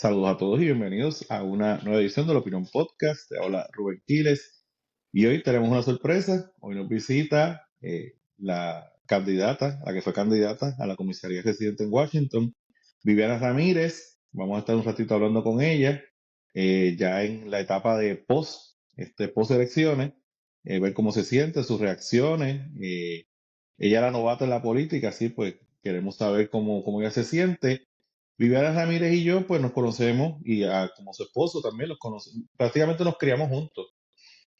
Saludos a todos y bienvenidos a una nueva edición de la Opinión Podcast. Te habla Rubén Quiles y hoy tenemos una sorpresa. Hoy nos visita la candidata, la que fue candidata a la comisaría residente en Washington, Viviana Ramírez. Vamos a estar un ratito hablando con ella, ya en la etapa de post elecciones, ver cómo se siente, sus reacciones. Ella era novata en la política, así pues queremos saber cómo ella se siente. Viviana Ramírez y yo, pues nos conocemos y como su esposo también los conocemos. Prácticamente nos criamos juntos.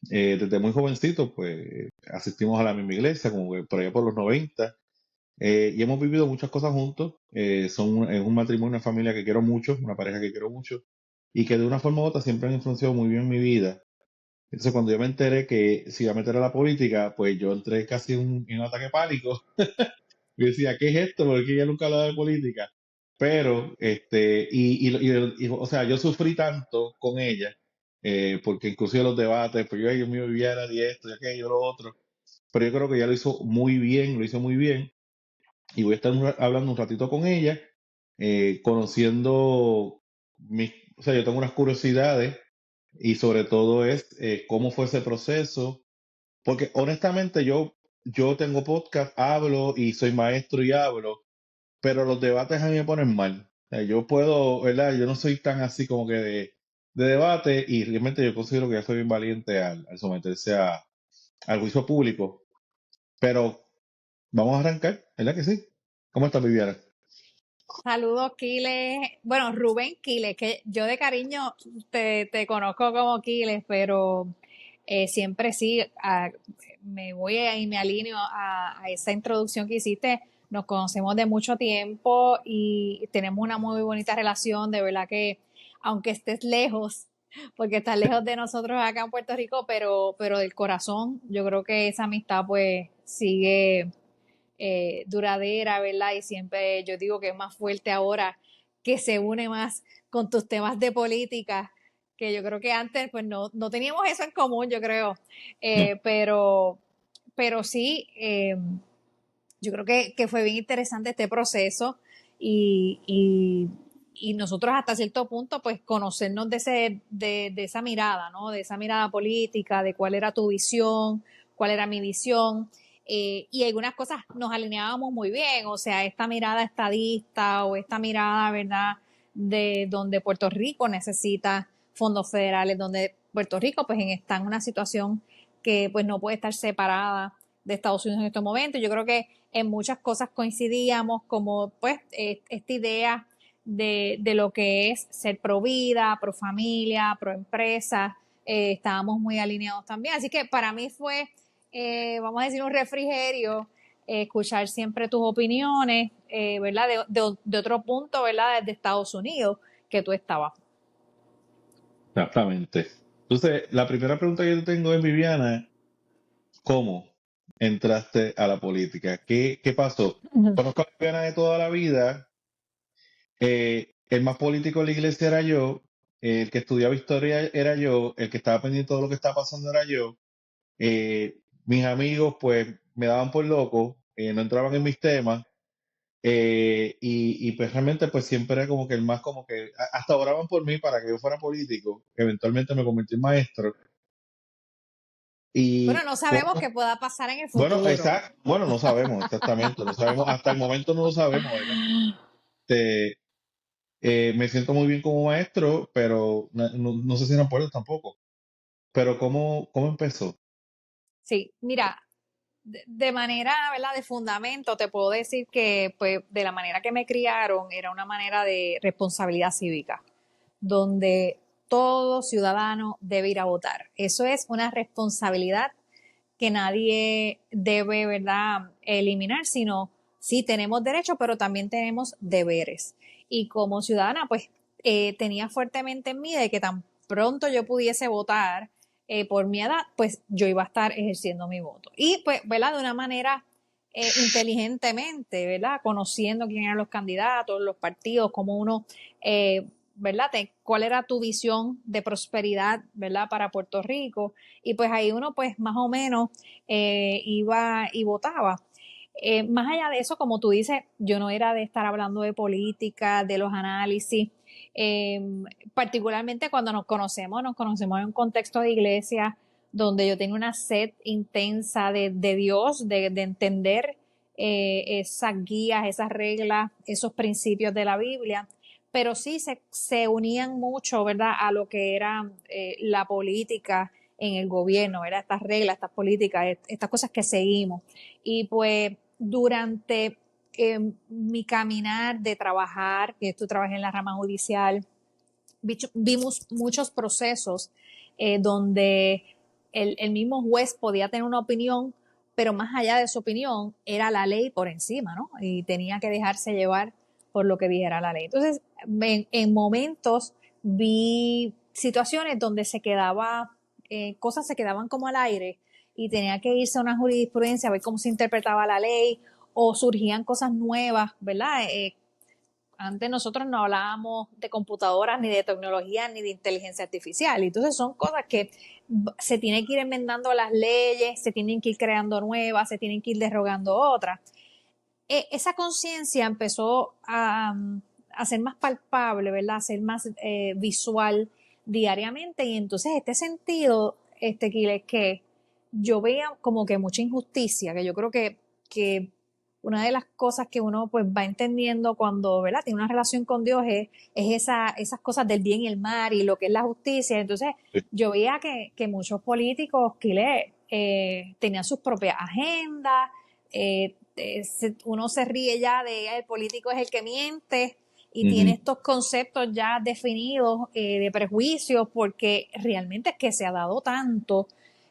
Desde muy jovencitos, pues asistimos a la misma iglesia, como que por allá por los 90, y hemos vivido muchas cosas juntos. Es un matrimonio, una familia que quiero mucho, una pareja que quiero mucho, y que de una forma u otra siempre han influenciado muy bien mi vida. Entonces, cuando yo me enteré que se iba a meter a la política, pues yo entré casi en un ataque pánico. Yo decía, ¿qué es esto? Porque ella nunca hablaba de política. Pero, o sea, yo sufrí tanto con ella, porque inclusive los debates, pues yo, ay, Dios mío, Viviana, y esto, y aquello, lo otro. Pero yo creo que ella lo hizo muy bien, lo hizo muy bien. Y voy a estar hablando un ratito con ella, conociendo o sea, yo tengo unas curiosidades y sobre todo es cómo fue ese proceso, porque honestamente yo tengo podcast, hablo y soy maestro y hablo, pero los debates a mí me ponen mal. O sea, yo puedo, ¿verdad? Yo no soy tan así como que de debate y realmente yo considero que ya soy bien valiente al someterse al juicio público. Pero vamos a arrancar, ¿verdad que sí? ¿Cómo estás, Viviana? Saludos, Quiles. Bueno, Rubén Quiles, que yo de cariño te conozco como Quiles, pero siempre sí, me voy y me alineo a esa introducción que hiciste. Nos conocemos de mucho tiempo y tenemos una muy bonita relación. De verdad que, aunque estés lejos, porque estás lejos de nosotros acá en Puerto Rico, pero del corazón, yo creo que esa amistad pues sigue duradera, ¿verdad? Y siempre yo digo que es más fuerte ahora, que se une más con tus temas de política, que yo creo que antes pues no teníamos eso en común, yo creo. No. Pero sí, yo creo que fue bien interesante este proceso y nosotros hasta cierto punto pues conocernos de esa mirada, ¿no? De esa mirada política, de cuál era tu visión, cuál era mi visión. Y algunas cosas nos alineábamos muy bien, o sea, esta mirada estadista o esta mirada, ¿verdad?, de donde Puerto Rico necesita fondos federales, donde Puerto Rico pues está en una situación que pues no puede estar separada de Estados Unidos en estos momentos. Yo creo que en muchas cosas coincidíamos, como pues esta idea de lo que es ser pro vida, pro familia, pro empresa, estábamos muy alineados también. Así que para mí fue, vamos a decir, un refrigerio, escuchar siempre tus opiniones, ¿verdad? De otro punto, ¿verdad? Desde Estados Unidos, que tú estabas. Exactamente. Entonces, la primera pregunta que yo tengo es, Viviana, ¿cómo entraste a la política? ¿Qué pasó? Conozco a Viviana de toda la vida. El más político de la iglesia era yo, el que estudiaba historia era yo, el que estaba pendiente de todo lo que estaba pasando era yo. Mis amigos, pues, me daban por loco, no entraban en mis temas, pues realmente, pues, siempre era como que el más, como que, hasta oraban por mí para que yo fuera político, que eventualmente me convertí en maestro. Bueno, Y, no sabemos qué pueda pasar en el futuro. bueno, no sabemos exactamente, no sabemos, hasta el momento no lo sabemos, ¿verdad? Este, me siento muy bien como maestro, pero no sé si no puedo tampoco. Pero ¿cómo empezó? Sí, mira, de manera, ¿verdad?, de fundamento, te puedo decir que, pues, de la manera que me criaron, era una manera de responsabilidad cívica, donde todo ciudadano debe ir a votar. Eso es una responsabilidad que nadie debe, ¿verdad?, eliminar, sino sí tenemos derechos, pero también tenemos deberes. Y como ciudadana, pues, tenía fuertemente en mí de que tan pronto yo pudiese votar, por mi edad, pues yo iba a estar ejerciendo mi voto. Y pues, ¿verdad?, de una manera inteligentemente, ¿verdad?, conociendo quién eran los candidatos, los partidos, cómo uno, ¿verdad?, cuál era tu visión de prosperidad, ¿verdad?, para Puerto Rico. Y pues ahí uno, pues más o menos iba y votaba. Más allá de eso, como tú dices, yo no era de estar hablando de política, de los análisis. Eh, Particularmente cuando nos conocemos en un contexto de iglesia donde yo tengo una sed intensa de Dios, de entender esas guías, esas reglas, esos principios de la Biblia, pero sí se unían mucho, ¿verdad?, a lo que era la política en el gobierno, ¿verdad?, estas reglas, estas políticas, estas cosas que seguimos. Y pues durante mi caminar de trabajar, que tú trabajas en la rama judicial, vimos muchos procesos donde el mismo juez podía tener una opinión, pero más allá de su opinión era la ley por encima, ¿no? Y tenía que dejarse llevar por lo que dijera la ley. Entonces, en momentos vi situaciones donde cosas se quedaban como al aire y tenía que irse a una jurisprudencia a ver cómo se interpretaba la ley o surgían cosas nuevas, ¿verdad? Antes nosotros no hablábamos de computadoras, ni de tecnología, ni de inteligencia artificial. Entonces son cosas que se tienen que ir enmendando las leyes, se tienen que ir creando nuevas, se tienen que ir derogando otras. Esa conciencia empezó a ser más palpable, ¿verdad? A ser más visual diariamente. Y entonces este sentido, que yo veía como que mucha injusticia, que yo creo que una de las cosas que uno pues va entendiendo cuando, ¿verdad?, tiene una relación con Dios esas cosas del bien y el mal y lo que es la justicia. Entonces Sí. yo veía que muchos políticos, tenían sus propias agendas, uno se ríe ya de el político es el que miente y tiene Ujú. estos conceptos ya definidos de prejuicios porque realmente es que se ha dado tanto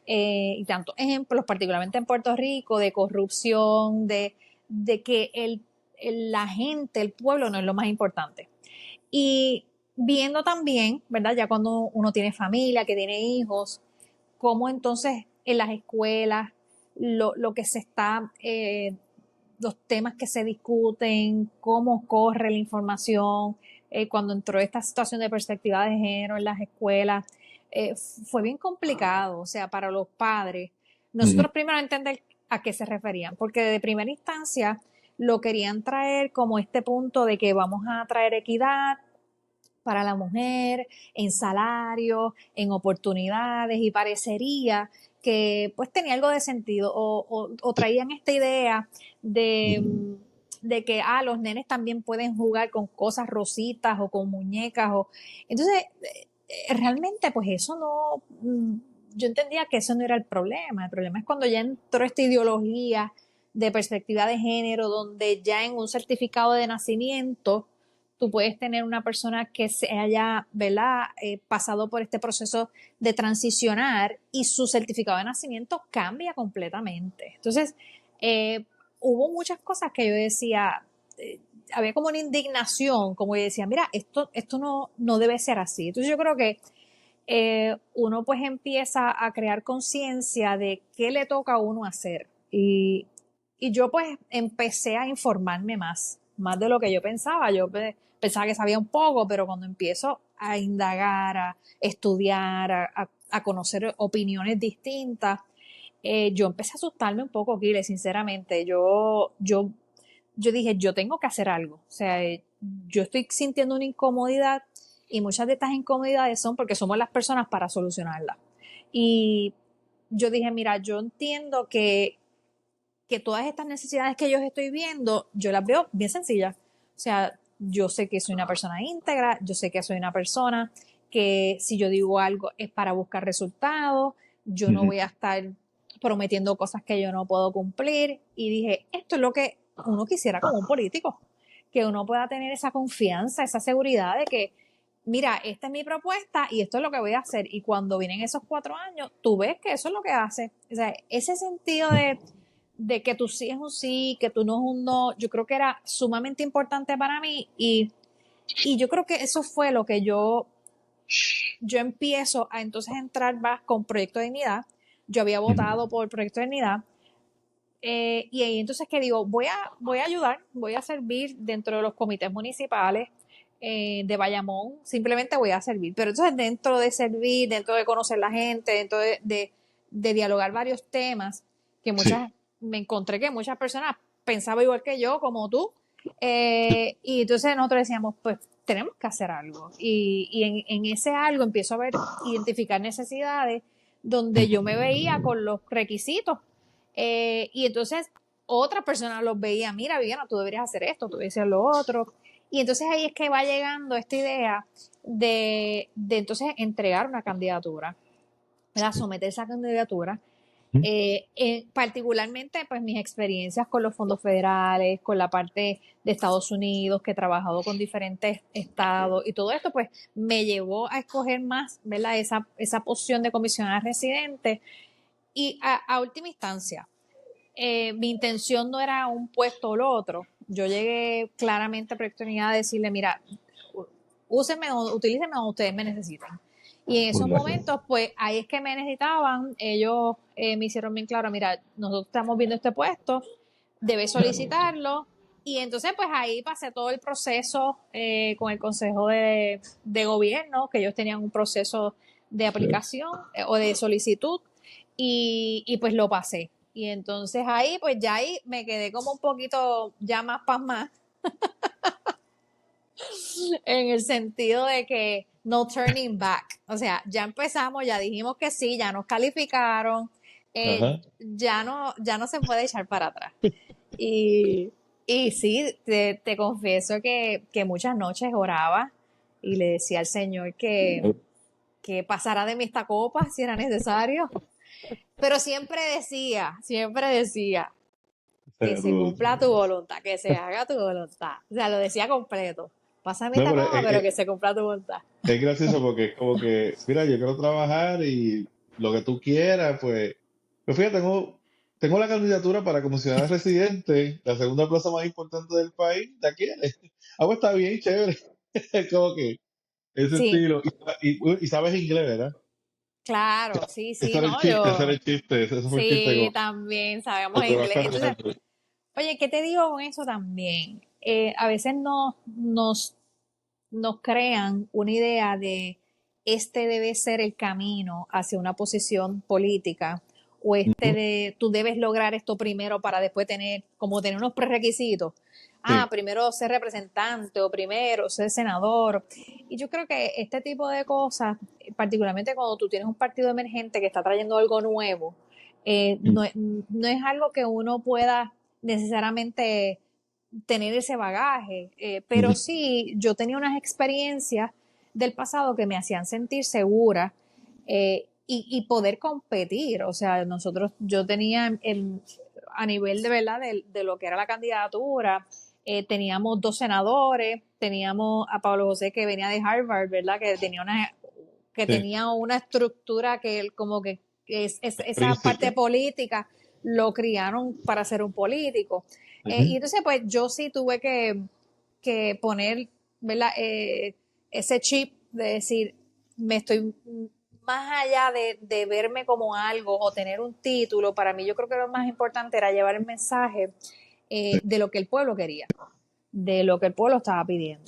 y tantos ejemplos, particularmente en Puerto Rico, de corrupción, de que la gente, el pueblo no es lo más importante. Y viendo también, ¿verdad? Ya cuando uno tiene familia, que tiene hijos, cómo entonces en las escuelas lo que se está, los temas que se discuten, cómo corre la información, cuando entró esta situación de perspectiva de género en las escuelas, fue bien complicado, o sea, para los padres. Ujú. Nosotros primero entender a qué se referían, porque de primera instancia lo querían traer como este punto de que vamos a traer equidad para la mujer, en salario, en oportunidades, y parecería que pues tenía algo de sentido o traían esta idea de, de que los nenes también pueden jugar con cosas rositas o con muñecas entonces realmente pues eso no, yo entendía que eso no era el problema es cuando ya entró esta ideología de perspectiva de género donde ya en un certificado de nacimiento tú puedes tener una persona que se haya, ¿verdad?, pasado por este proceso de transicionar y su certificado de nacimiento cambia completamente. Entonces, hubo muchas cosas que yo decía, había como una indignación, como yo decía, mira, esto no debe ser así. Entonces yo creo que uno pues empieza a crear conciencia de qué le toca a uno hacer. Y yo pues empecé a informarme más de lo que yo pensaba. Yo pensaba que sabía un poco, pero cuando empiezo a indagar, a estudiar, a conocer opiniones distintas, yo empecé a asustarme un poco, Kile, sinceramente. Yo dije, yo tengo que hacer algo. O sea, yo estoy sintiendo una incomodidad y muchas de estas incomodidades son porque somos las personas para solucionarlas. Y yo dije, mira, yo entiendo que todas estas necesidades que yo estoy viendo, yo las veo bien sencillas. O sea, yo sé que soy una persona íntegra, yo sé que soy una persona que si yo digo algo es para buscar resultados, yo no Ujú. voy a estar prometiendo cosas que yo no puedo cumplir. Y dije, esto es lo que uno quisiera como un político, que uno pueda tener esa confianza, esa seguridad de que, mira, esta es mi propuesta y esto es lo que voy a hacer. Y cuando vienen esos 4 años, tú ves que eso es lo que hace. O sea, ese sentido de que tu sí es un sí, que tú no es un no, yo creo que era sumamente importante para mí y yo creo que eso fue lo que yo empiezo a entonces entrar más con Proyecto de Dignidad. Yo había votado por Proyecto de Dignidad y ahí entonces que digo, voy a ayudar, voy a servir dentro de los comités municipales de Bayamón, simplemente voy a servir. Pero entonces dentro de servir, dentro de conocer la gente, dentro de dialogar varios temas, que Sí. me encontré que muchas personas pensaban igual que yo, como tú, y entonces nosotros decíamos, pues tenemos que hacer algo. Y en ese algo empiezo a ver, identificar necesidades donde yo me veía con los requisitos. Y entonces otra persona los veía, mira, Viviana, tú deberías hacer esto, tú deberías hacer lo otro. Y entonces ahí es que va llegando esta idea de entonces entregar una candidatura, ¿verdad? Someter esa candidatura. Particularmente pues mis experiencias con los fondos federales, con la parte de Estados Unidos, que he trabajado con diferentes estados y todo esto pues me llevó a escoger más, ¿verdad? Esa posición de comisionada residente y a última instancia mi intención no era un puesto o lo otro. Yo llegué claramente a Proyecto Unidad a decirle, mira, úsenme o utilícenme donde ustedes me necesiten. Y en esos momentos, pues ahí es que me necesitaban. Ellos me hicieron bien claro, mira, nosotros estamos viendo este puesto, debes solicitarlo. Y entonces, pues ahí pasé todo el proceso con el Consejo de Gobierno, que ellos tenían un proceso de aplicación o de solicitud, y pues lo pasé. Y entonces ahí, pues ya ahí me quedé como un poquito ya más pasmada en el sentido de que no turning back. O sea, ya empezamos, ya dijimos que sí, ya nos calificaron, ya no se puede echar para atrás. Y, y sí, te confieso que muchas noches oraba y le decía al Señor que pasara de mí esta copa si era necesario. Pero siempre decía, que se cumpla tu voluntad, que se haga tu voluntad. O sea, lo decía completo. Pásame No, esta pero copa, pero que se cumpla tu voluntad. es gracioso porque es como que, mira, yo quiero trabajar y lo que tú quieras, pues. Pero fíjate, tengo la candidatura para comisionada residente, la segunda plaza más importante del país, ¿la quieres? Ah, pues está bien, chévere. Es como que ese Sí, estilo. Y sabes inglés, ¿verdad? claro, sí, Ese sí, era el no, chiste, ese era yo, el chiste, ese fue el chiste sí, como, también sabemos cuando inglés. vas a Entonces, resolver. oye, ¿qué te digo con eso también? A veces nos crean una idea de este debe ser el camino hacia una posición política o este Ujú. de tú debes lograr esto primero para después tener unos prerequisitos. Ah, Sí. primero ser representante o primero ser senador. Y yo creo que este tipo de cosas, particularmente cuando tú tienes un partido emergente que está trayendo algo nuevo, no es algo que uno pueda necesariamente tener ese bagaje, pero Ujú. sí yo tenía unas experiencias del pasado que me hacían sentir segura y poder competir. O sea, yo tenía a nivel de verdad de lo que era la candidatura, teníamos 2 senadores, teníamos a Pablo José que venía de Harvard, ¿verdad? Que Sí. tenía una estructura que él como que esa parte Príncipe. política lo criaron para ser un político. Y Ujú. entonces, pues yo sí tuve que poner, ¿verdad? Ese chip de decir, me estoy más allá de verme como algo o tener un título, para mí yo creo que lo más importante era llevar el mensaje de lo que el pueblo quería, de lo que el pueblo estaba pidiendo.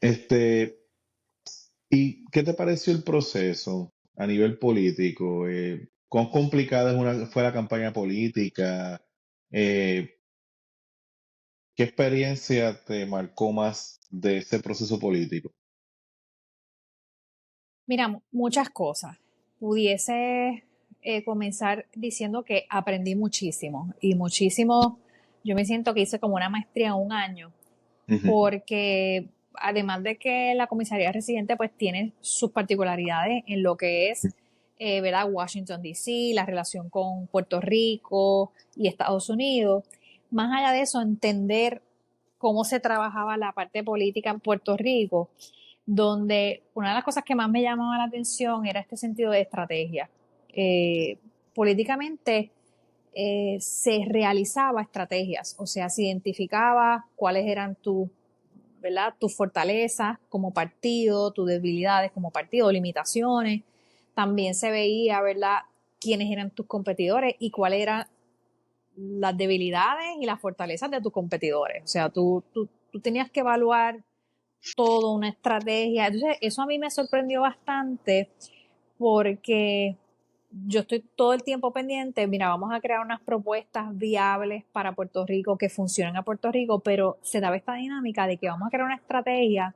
Este, ¿Y qué te pareció el proceso a nivel político? ¿Cuán complicada fue la campaña política? Eh, ¿Qué experiencia te marcó más de ese proceso político? Mira, muchas cosas. Pudiese comenzar diciendo que aprendí muchísimo y muchísimo, yo me siento que hice como una maestría en un año, Ujú. porque además de que la comisaría residente pues tiene sus particularidades en lo que es, ¿verdad? Washington DC, la relación con Puerto Rico y Estados Unidos, más allá de eso, entender cómo se trabajaba la parte política en Puerto Rico, donde una de las cosas que más me llamaba la atención era este sentido de estrategia. Políticamente se realizaba estrategias, o sea, se identificaba cuáles eran ¿verdad? Tus fortalezas como partido, tus debilidades como partido, limitaciones. También se veía, ¿verdad?, quiénes eran tus competidores y cuáles eran las debilidades y las fortalezas de tus competidores. O sea, tú tenías que evaluar todo, una estrategia. Entonces, eso a mí me sorprendió bastante porque yo estoy todo el tiempo pendiente, mira, vamos a crear unas propuestas viables para Puerto Rico que funcionen a Puerto Rico, pero se daba esta dinámica de que vamos a crear una estrategia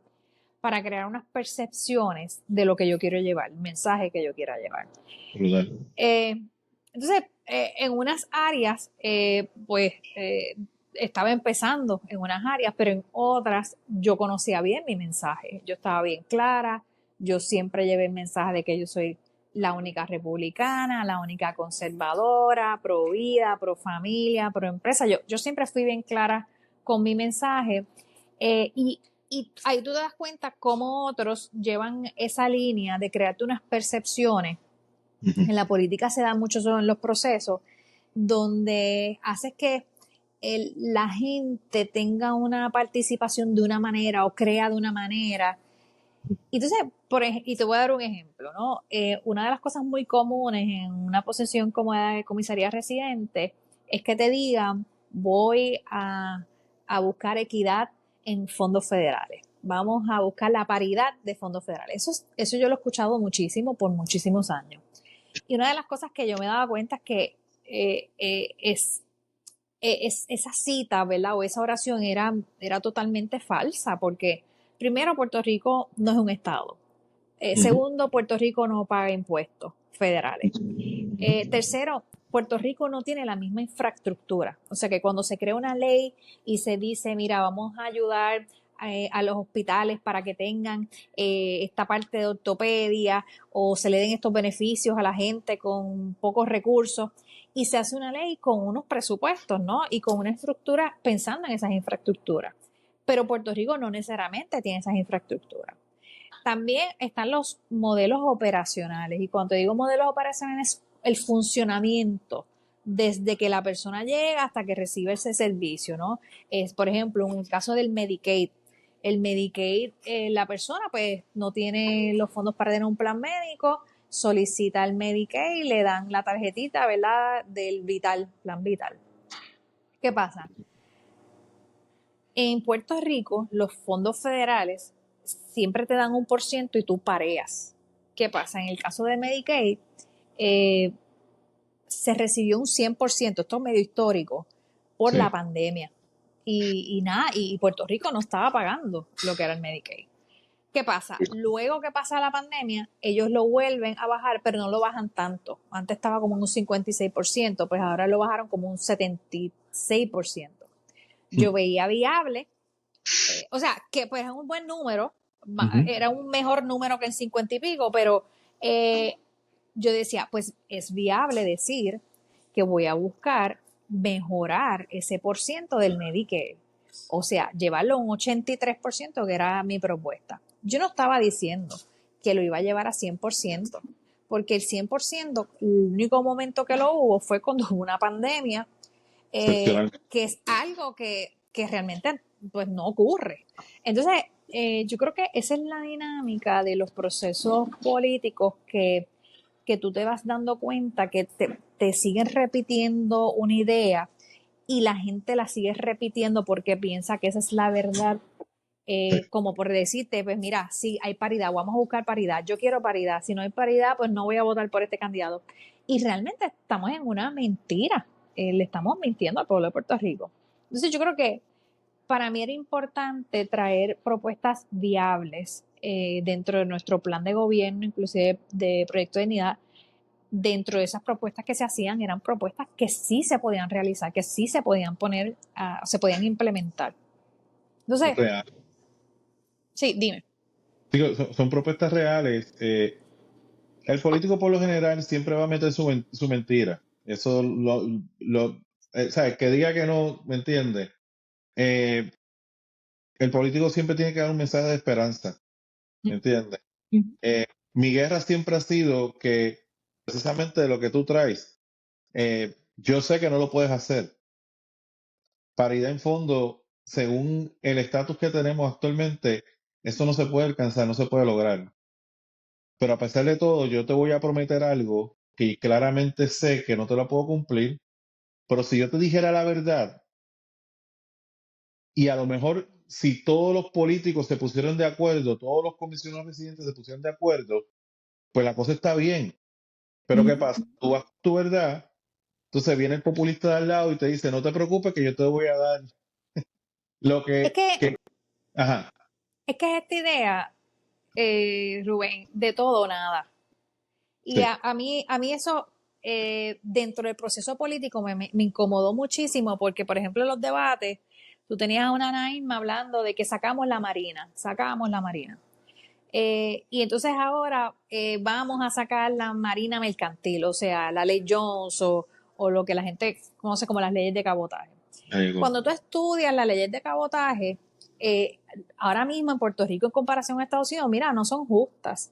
para crear unas percepciones de lo que yo quiero llevar, el mensaje que yo quiera llevar. Brutal. Eh, entonces, en unas áreas, estaba empezando en unas áreas, pero en otras yo conocía bien mi mensaje. Yo estaba bien clara, yo siempre llevé el mensaje de que yo soy la única republicana, la única conservadora, pro vida, pro familia, pro empresa. Yo siempre fui bien clara con mi mensaje y ahí tú te das cuenta cómo otros llevan esa línea de crearte unas percepciones. Ujú. En la política se da mucho eso en los procesos, donde haces que la gente tenga una participación de una manera o crea de una manera. Entonces, y te voy a dar un ejemplo, ¿no? Una de las cosas muy comunes en una posición como de comisaría residente es que te digan, voy a buscar equidad en fondos federales. Vamos a buscar la paridad de fondos federales. Eso yo lo he escuchado muchísimo por muchísimos años. Y una de las cosas que yo me daba cuenta es que esa cita, ¿verdad? O esa oración era totalmente falsa, porque primero, Puerto Rico no es un estado. Ujú. Segundo, Puerto Rico no paga impuestos federales. Tercero, Puerto Rico no tiene la misma infraestructura. O sea que cuando se crea una ley y se dice, mira, vamos a ayudar a los hospitales para que tengan esta parte de ortopedia o se le den estos beneficios a la gente con pocos recursos y se hace una ley con unos presupuestos, ¿no? Y con una estructura pensando en esas infraestructuras. Pero Puerto Rico no necesariamente tiene esas infraestructuras. También están los modelos operacionales y cuando digo modelos operacionales el funcionamiento desde que la persona llega hasta que recibe ese servicio, ¿no? Es, por ejemplo, en el caso del Medicaid. El Medicaid, la persona pues no tiene los fondos para tener un plan médico, solicita el Medicaid, le dan la tarjetita, ¿verdad? Del Vital, plan Vital. ¿Qué pasa? En Puerto Rico, los fondos federales siempre te dan 1% y tú pareas. ¿Qué pasa? En el caso de Medicaid, eh, se recibió un 100%, esto es medio histórico, por la Sí. pandemia. Y nada, y Puerto Rico no estaba pagando lo que era el Medicaid. ¿Qué pasa? Luego que pasa la pandemia, ellos lo vuelven a bajar, pero no lo bajan tanto. Antes estaba como en un 56%, pues ahora lo bajaron como un 76%. Yo veía viable, o sea, que pues es un buen número, Ujú. era un mejor número que en 50 y pico, pero yo decía, pues es viable decir que voy a buscar mejorar ese por ciento del Medicare. O sea, llevarlo a un 83%, que era mi propuesta. Yo no estaba diciendo que lo iba a llevar a 100%, porque el 100%, el único momento que lo hubo fue cuando hubo una pandemia, Excepcional. que es algo que realmente pues no ocurre. Entonces, yo creo que esa es la dinámica de los procesos políticos que tú te vas dando cuenta que te siguen repitiendo una idea y la gente la sigue repitiendo porque piensa que esa es la verdad. Sí. Como por decirte, pues mira, sí, hay paridad, vamos a buscar paridad, yo quiero paridad, si no hay paridad, pues no voy a votar por este candidato. Y realmente estamos en una mentira, le estamos mintiendo al pueblo de Puerto Rico. Entonces yo creo que para mí era importante traer propuestas viables dentro de nuestro plan de gobierno, inclusive de Proyecto de Dignidad. Dentro de esas propuestas que se hacían eran propuestas que sí se podían realizar, que sí se podían poner, se podían implementar. Entonces, Real. sí, dime. Digo, son propuestas reales. El político por lo general siempre va a meter su mentira. Eso ¿sabes? Que diga que no, ¿me entiende? Eh, el político siempre tiene que dar un mensaje de esperanza, ¿me entiendes? Mi guerra siempre ha sido que precisamente de lo que tú traes, yo sé que no lo puedes hacer. Paridad en fondo, según el estatus que tenemos actualmente, eso no se puede alcanzar, no se puede lograr. Pero a pesar de todo, yo te voy a prometer algo que claramente sé que no te lo puedo cumplir, pero si yo te dijera la verdad, y a lo mejor si todos los políticos se pusieron de acuerdo, todos los comisionados residentes se pusieron de acuerdo, pues la cosa está bien. Pero ¿qué pasa? Tú vas con tu verdad, entonces viene el populista de al lado y te dice, no te preocupes que yo te voy a dar lo Es que, ajá, es que es esta idea, Rubén, de todo o nada. Y sí, a mí eso, dentro del proceso político, me incomodó muchísimo porque, por ejemplo, en los debates, tú tenías a una Naima hablando de que sacamos la Marina. Y entonces ahora vamos a sacar la Marina Mercantil, o sea, la ley Jones o lo que la gente conoce como las leyes de cabotaje. ahí llegó. Cuando tú estudias las leyes de cabotaje, eh, ahora mismo en Puerto Rico en comparación a Estados Unidos, mira, no son justas.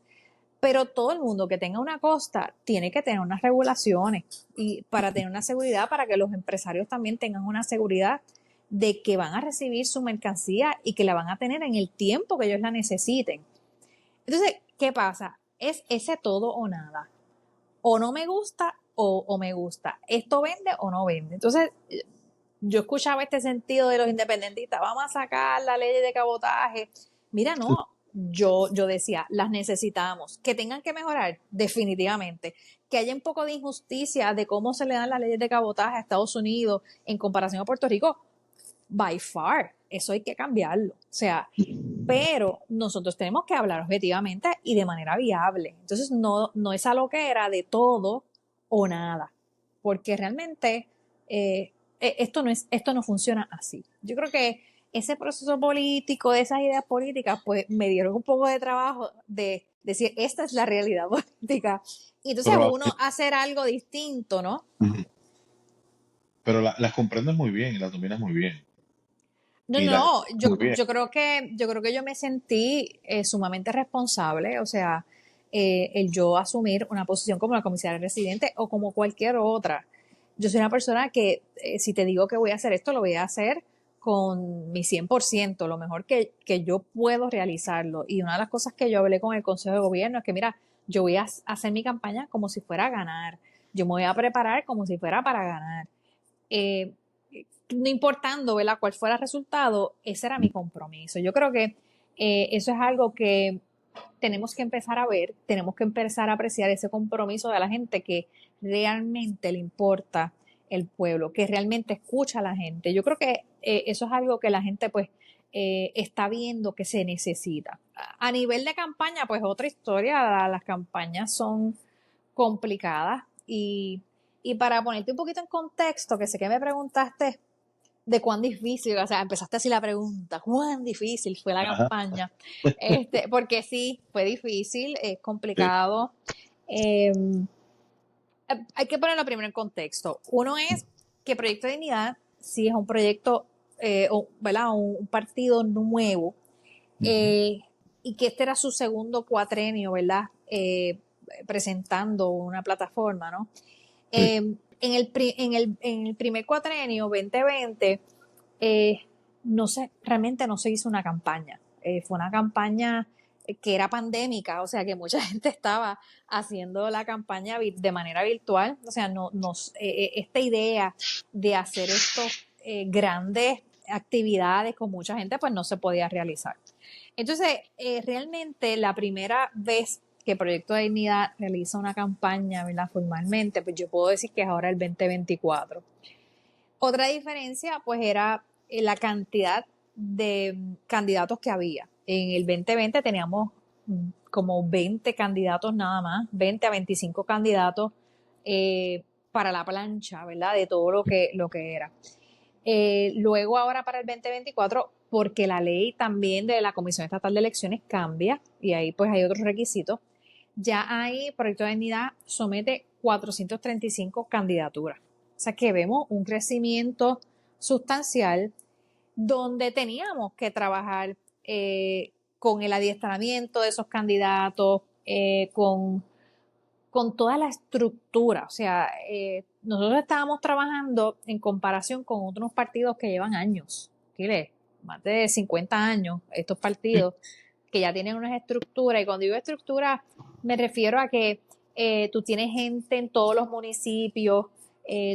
Pero todo el mundo que tenga una costa tiene que tener unas regulaciones y para tener una seguridad, para que los empresarios también tengan una seguridad de que van a recibir su mercancía y que la van a tener en el tiempo que ellos la necesiten. Entonces, ¿qué pasa? Es ese todo o nada. O no me gusta o me gusta. ¿Esto vende o no vende? Entonces, yo escuchaba este sentido de los independentistas, vamos a sacar la ley de cabotaje. Mira, no, yo decía, las necesitamos. Que tengan que mejorar, definitivamente. Que haya un poco de injusticia de cómo se le dan las leyes de cabotaje a Estados Unidos en comparación a Puerto Rico, by far. Eso hay que cambiarlo. O sea, pero nosotros tenemos que hablar objetivamente y de manera viable. Entonces, no esa loquera de todo o nada, porque realmente esto no funciona así. Yo creo que ese proceso político, de esas ideas políticas, pues me dieron un poco de trabajo de decir, esta es la realidad política. Y entonces Pero, uno hacer algo distinto, ¿no? ujú, pero las comprendes muy bien y las dominas muy bien. No, Y las no, entiendes yo, muy bien. yo creo que yo me sentí sumamente responsable, o sea, el yo asumir una posición como la comisaria residente o como cualquier otra. Yo soy una persona que si te digo que voy a hacer esto, lo voy a hacer con mi 100%, lo mejor que yo puedo realizarlo. Y una de las cosas que yo hablé con el Consejo de Gobierno es que, mira, yo voy a hacer mi campaña como si fuera a ganar. Yo me voy a preparar como si fuera para ganar. Eh, no importando, ¿verdad?, cuál fuera el resultado, ese era mi compromiso. Yo creo que eso es algo que tenemos que empezar a ver, tenemos que empezar a apreciar ese compromiso de la gente que realmente le importa el pueblo, que realmente escucha a la gente. Yo creo que eso es algo que la gente pues está viendo que se necesita. A nivel de campaña, pues otra historia, las campañas son complicadas y para ponerte un poquito en contexto, que sé que me preguntaste de cuán difícil, o sea, empezaste así la pregunta, cuán difícil fue la Ajá, campaña, porque sí, fue difícil, es sí, complicado. Eh, hay que ponerlo primero en contexto. Uno es que Proyecto de Dignidad sí es un proyecto, ¿verdad? Un partido nuevo, ujú, eh, y que este era su segundo cuatrenio, ¿verdad? Presentando una plataforma, ¿no? sí. En el primer cuatrenio 2020, eh, realmente no se hizo una campaña. Fue una campaña que era pandémica, o sea que mucha gente estaba haciendo la campaña de manera virtual. O sea, esta idea de hacer estos grandes actividades con mucha gente, pues no se podía realizar. Entonces, realmente la primera vez que Proyecto de Dignidad realiza una campaña, ¿verdad?, formalmente, pues yo puedo decir que es ahora el 2024. Otra diferencia, pues, era la cantidad de candidatos que había. En el 2020 teníamos como 20 candidatos nada más, 20 a 25 candidatos para la plancha, ¿verdad?, de todo lo que era. Luego ahora para el 2024, porque la ley también de la Comisión Estatal de Elecciones cambia y ahí pues hay otros requisitos, ya hay Proyecto de Dignidad somete 435 candidaturas. O sea que vemos un crecimiento sustancial donde teníamos que trabajar con el adiestramiento de esos candidatos, con toda la estructura. O sea, nosotros estábamos trabajando en comparación con otros partidos que llevan años, ¿qué? Más de 50 años, estos Sí. partidos que ya tienen unas estructuras. Y cuando digo estructura, me refiero a que tú tienes gente en todos los municipios,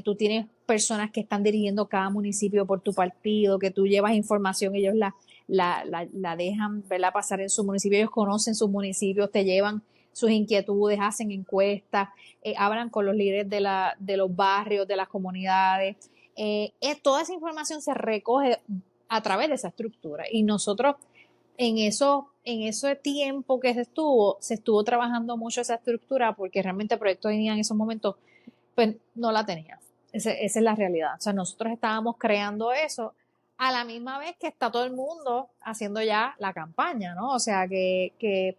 tú tienes personas que están dirigiendo cada municipio por tu partido, que tú llevas información, ellos la dejan, ¿verdad?, pasar en su municipio, ellos conocen sus municipios, te llevan sus inquietudes, hacen encuestas, hablan con los líderes de los barrios, de las comunidades. Toda esa información se recoge a través de esa estructura y nosotros en ese tiempo que se estuvo trabajando mucho esa estructura porque realmente el Proyecto de Dignidad en esos momentos pues no la tenía. Esa es la realidad. O sea, nosotros estábamos creando eso a la misma vez que está todo el mundo haciendo ya la campaña, ¿no? O sea, que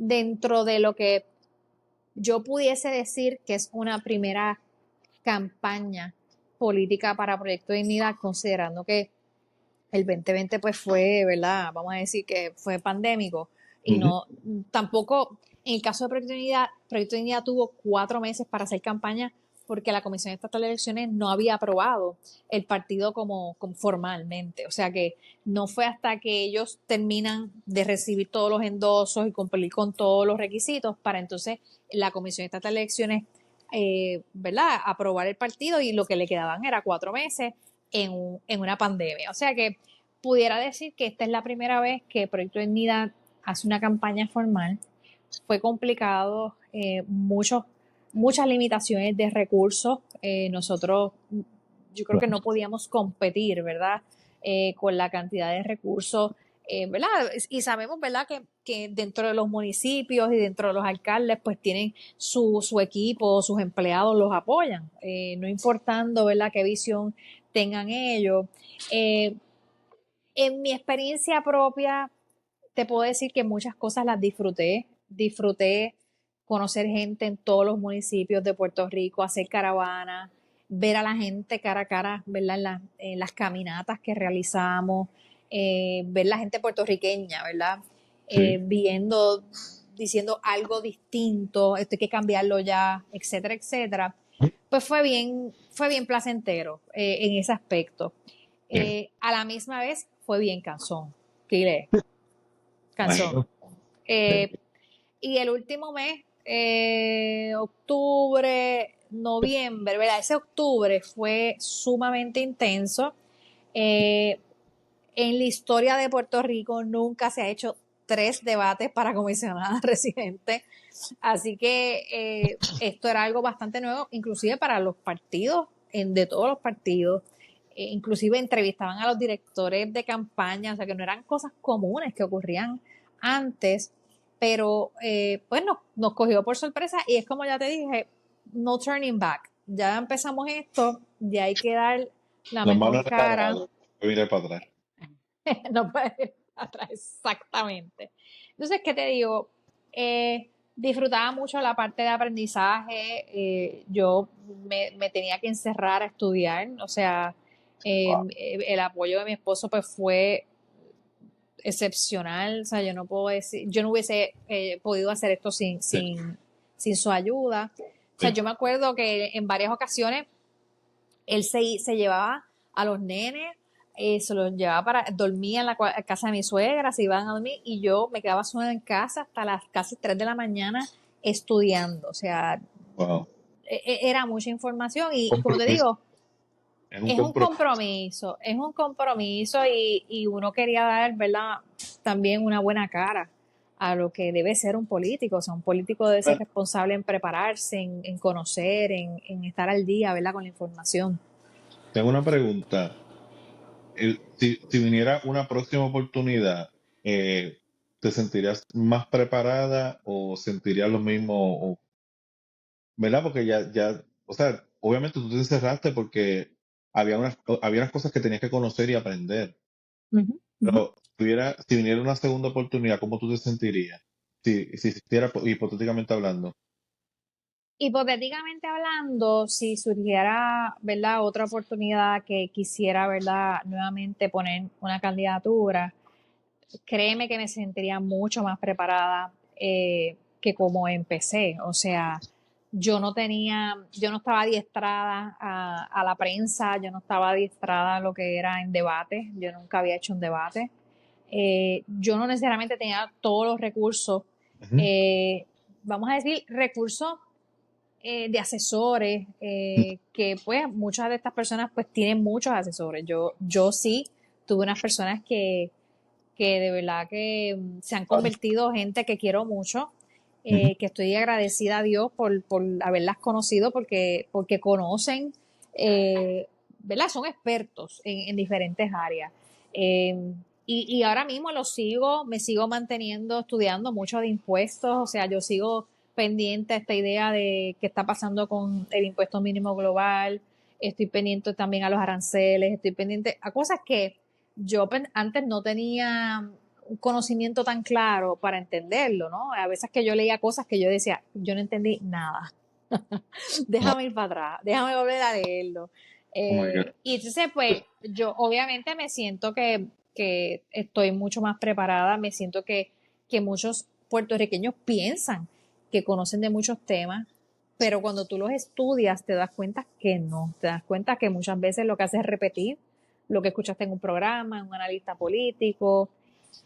dentro de lo que yo pudiese decir que es una primera campaña política para Proyecto de Dignidad, considerando que el 2020 pues fue, ¿verdad? Vamos a decir que fue pandémico y no, tampoco, en el caso de Proyecto de Dignidad tuvo 4 meses para hacer campaña porque la Comisión Estatal de Elecciones no había aprobado el partido como formalmente. O sea que no fue hasta que ellos terminan de recibir todos los endosos y cumplir con todos los requisitos para entonces la Comisión Estatal de Elecciones, ¿verdad?, aprobar el partido y lo que le quedaban era 4 meses en una pandemia. O sea que pudiera decir que esta es la primera vez que Proyecto de Dignidad hace una campaña formal. Fue complicado, muchas limitaciones de recursos. Nosotros, yo creo que no podíamos competir, ¿verdad? Con la cantidad de recursos, ¿verdad? Y sabemos, ¿verdad? Que dentro de los municipios y dentro de los alcaldes, pues tienen su equipo, sus empleados los apoyan, no importando, ¿verdad?, qué visión tengan ellos. En mi experiencia propia, te puedo decir que muchas cosas las disfruté conocer gente en todos los municipios de Puerto Rico, hacer caravanas, ver a la gente cara a cara, ¿verdad? En las caminatas que realizamos, ver la gente puertorriqueña, ¿verdad? Sí. Viendo, diciendo algo distinto, esto hay que cambiarlo ya, etcétera, etcétera. Pues fue bien placentero en ese aspecto. Sí. A la misma vez fue bien cansón, Kile, cansón. Imagino. Eh, y el último mes, octubre, noviembre, ¿verdad? Ese octubre fue sumamente intenso. Eh, en la historia de Puerto Rico nunca se ha hecho 3 debates para comisionada residente. Así que esto era algo bastante nuevo, inclusive para los partidos, de todos los partidos. Inclusive entrevistaban a los directores de campaña, o sea que no eran cosas comunes que ocurrían antes, pero pues nos cogió por sorpresa y es como ya te dije, no turning back. Ya empezamos esto, ya hay que dar la Las manos mejor cara. rezagadas. Yo iré para atrás. No puedes ir atrás, exactamente. Entonces, ¿qué te digo? Disfrutaba mucho la parte de aprendizaje. Yo me tenía que encerrar a estudiar. O sea, Wow. el apoyo de mi esposo pues fue excepcional. O sea, yo no puedo decir, yo no hubiese podido hacer esto Sí. sin su ayuda. O sea, Sí. yo me acuerdo que en varias ocasiones él se llevaba a los nenes, se los llevaba dormía en la casa de mi suegra, se iban a dormir y yo me quedaba sola en casa hasta las casi 3 de la mañana estudiando. O sea, Wow. era mucha información y como te Compromiso. digo, Es un compromiso. es un compromiso y uno quería dar, ¿verdad?, también una buena cara a lo que debe ser un político. O sea, un político debe ser Bueno, responsable en prepararse, en conocer, en estar al día, ¿verdad?, con la información. tengo una pregunta. Si viniera una próxima oportunidad, ¿te sentirías más preparada o sentirías lo mismo? ¿Verdad? Porque o sea, obviamente tú te encerraste porque había unas cosas que tenías que conocer y aprender. Ujú, ujú. Pero si viniera una segunda oportunidad, ¿cómo tú te sentirías? Si existiera hipotéticamente hablando. Hipotéticamente hablando, si surgiera, ¿verdad?, otra oportunidad que quisiera, ¿verdad?, nuevamente poner una candidatura, créeme que me sentiría mucho más preparada que como empecé. O sea, yo no estaba adiestrada a la prensa, yo no estaba adiestrada a lo que era en debate, yo nunca había hecho un debate. Yo no necesariamente tenía todos los recursos, Ujú. eh, vamos a decir, recursos de asesores, que pues muchas de estas personas pues tienen muchos asesores. Yo sí tuve unas personas que de verdad que se han convertido en gente que quiero mucho, Ujú. que estoy agradecida a Dios por haberlas conocido, porque conocen, ¿verdad? Son expertos en diferentes áreas. Eh, y ahora mismo me sigo manteniendo, estudiando mucho de impuestos, o sea, yo sigo pendiente a esta idea de qué está pasando con el impuesto mínimo global, estoy pendiente también a los aranceles, estoy pendiente a cosas que yo antes no tenía un conocimiento tan claro para entenderlo, ¿no? A veces que yo leía cosas que yo decía, yo no entendí nada. No, Déjame ir para atrás, déjame volver a leerlo. oh my God. Y entonces, pues, yo obviamente me siento que estoy mucho más preparada, me siento que muchos puertorriqueños piensan que conocen de muchos temas, pero cuando tú los estudias te das cuenta que no, te das cuenta que muchas veces lo que haces es repetir lo que escuchaste en un programa, en un analista político,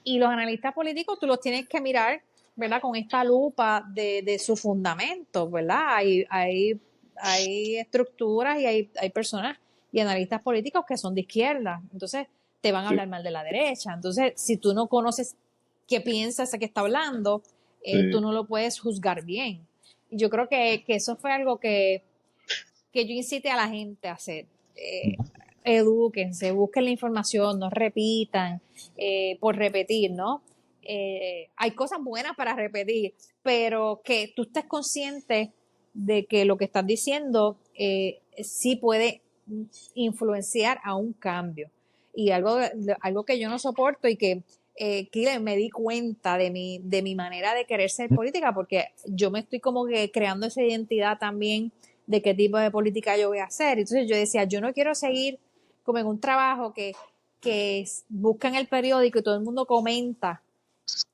y los analistas políticos tú los tienes que mirar, ¿verdad? Con esta lupa de sus fundamentos, ¿verdad? Hay estructuras y hay personas y analistas políticos que son de izquierda. Entonces te van a Sí, hablar mal de la derecha. Entonces, si tú no conoces qué piensa ese que está hablando, tú sí. no lo puedes juzgar bien. Y yo creo que eso fue algo que yo incite a la gente a hacer. Ujú. Edúquense, busquen la información, no repitan por repetir, ¿no? Hay cosas buenas para repetir, pero que tú estés consciente de que lo que estás diciendo sí puede influenciar a un cambio. Y algo que yo no soporto y que me di cuenta de mi manera de querer ser política, porque yo me estoy como que creando esa identidad también de qué tipo de política yo voy a hacer. Entonces yo decía, yo no quiero seguir como en un trabajo que busca en el periódico y todo el mundo comenta,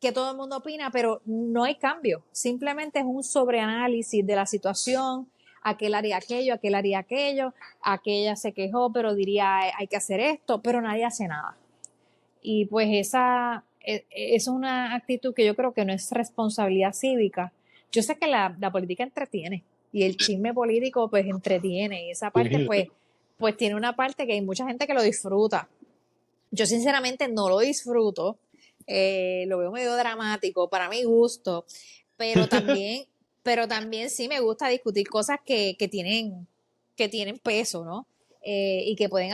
que todo el mundo opina, pero no hay cambio. Simplemente es un sobreanálisis de la situación, aquel haría aquello, aquella se quejó, pero diría hay que hacer esto, pero nadie hace nada. Y pues es una actitud que yo creo que no es responsabilidad cívica. Yo sé que la política entretiene y el chisme político pues entretiene y esa parte Sí, pues tiene una parte que hay mucha gente que lo disfruta. Yo sinceramente no lo disfruto, lo veo medio dramático para mi gusto, pero también, pero también sí me gusta discutir cosas que tienen peso, ¿no? Y que pueden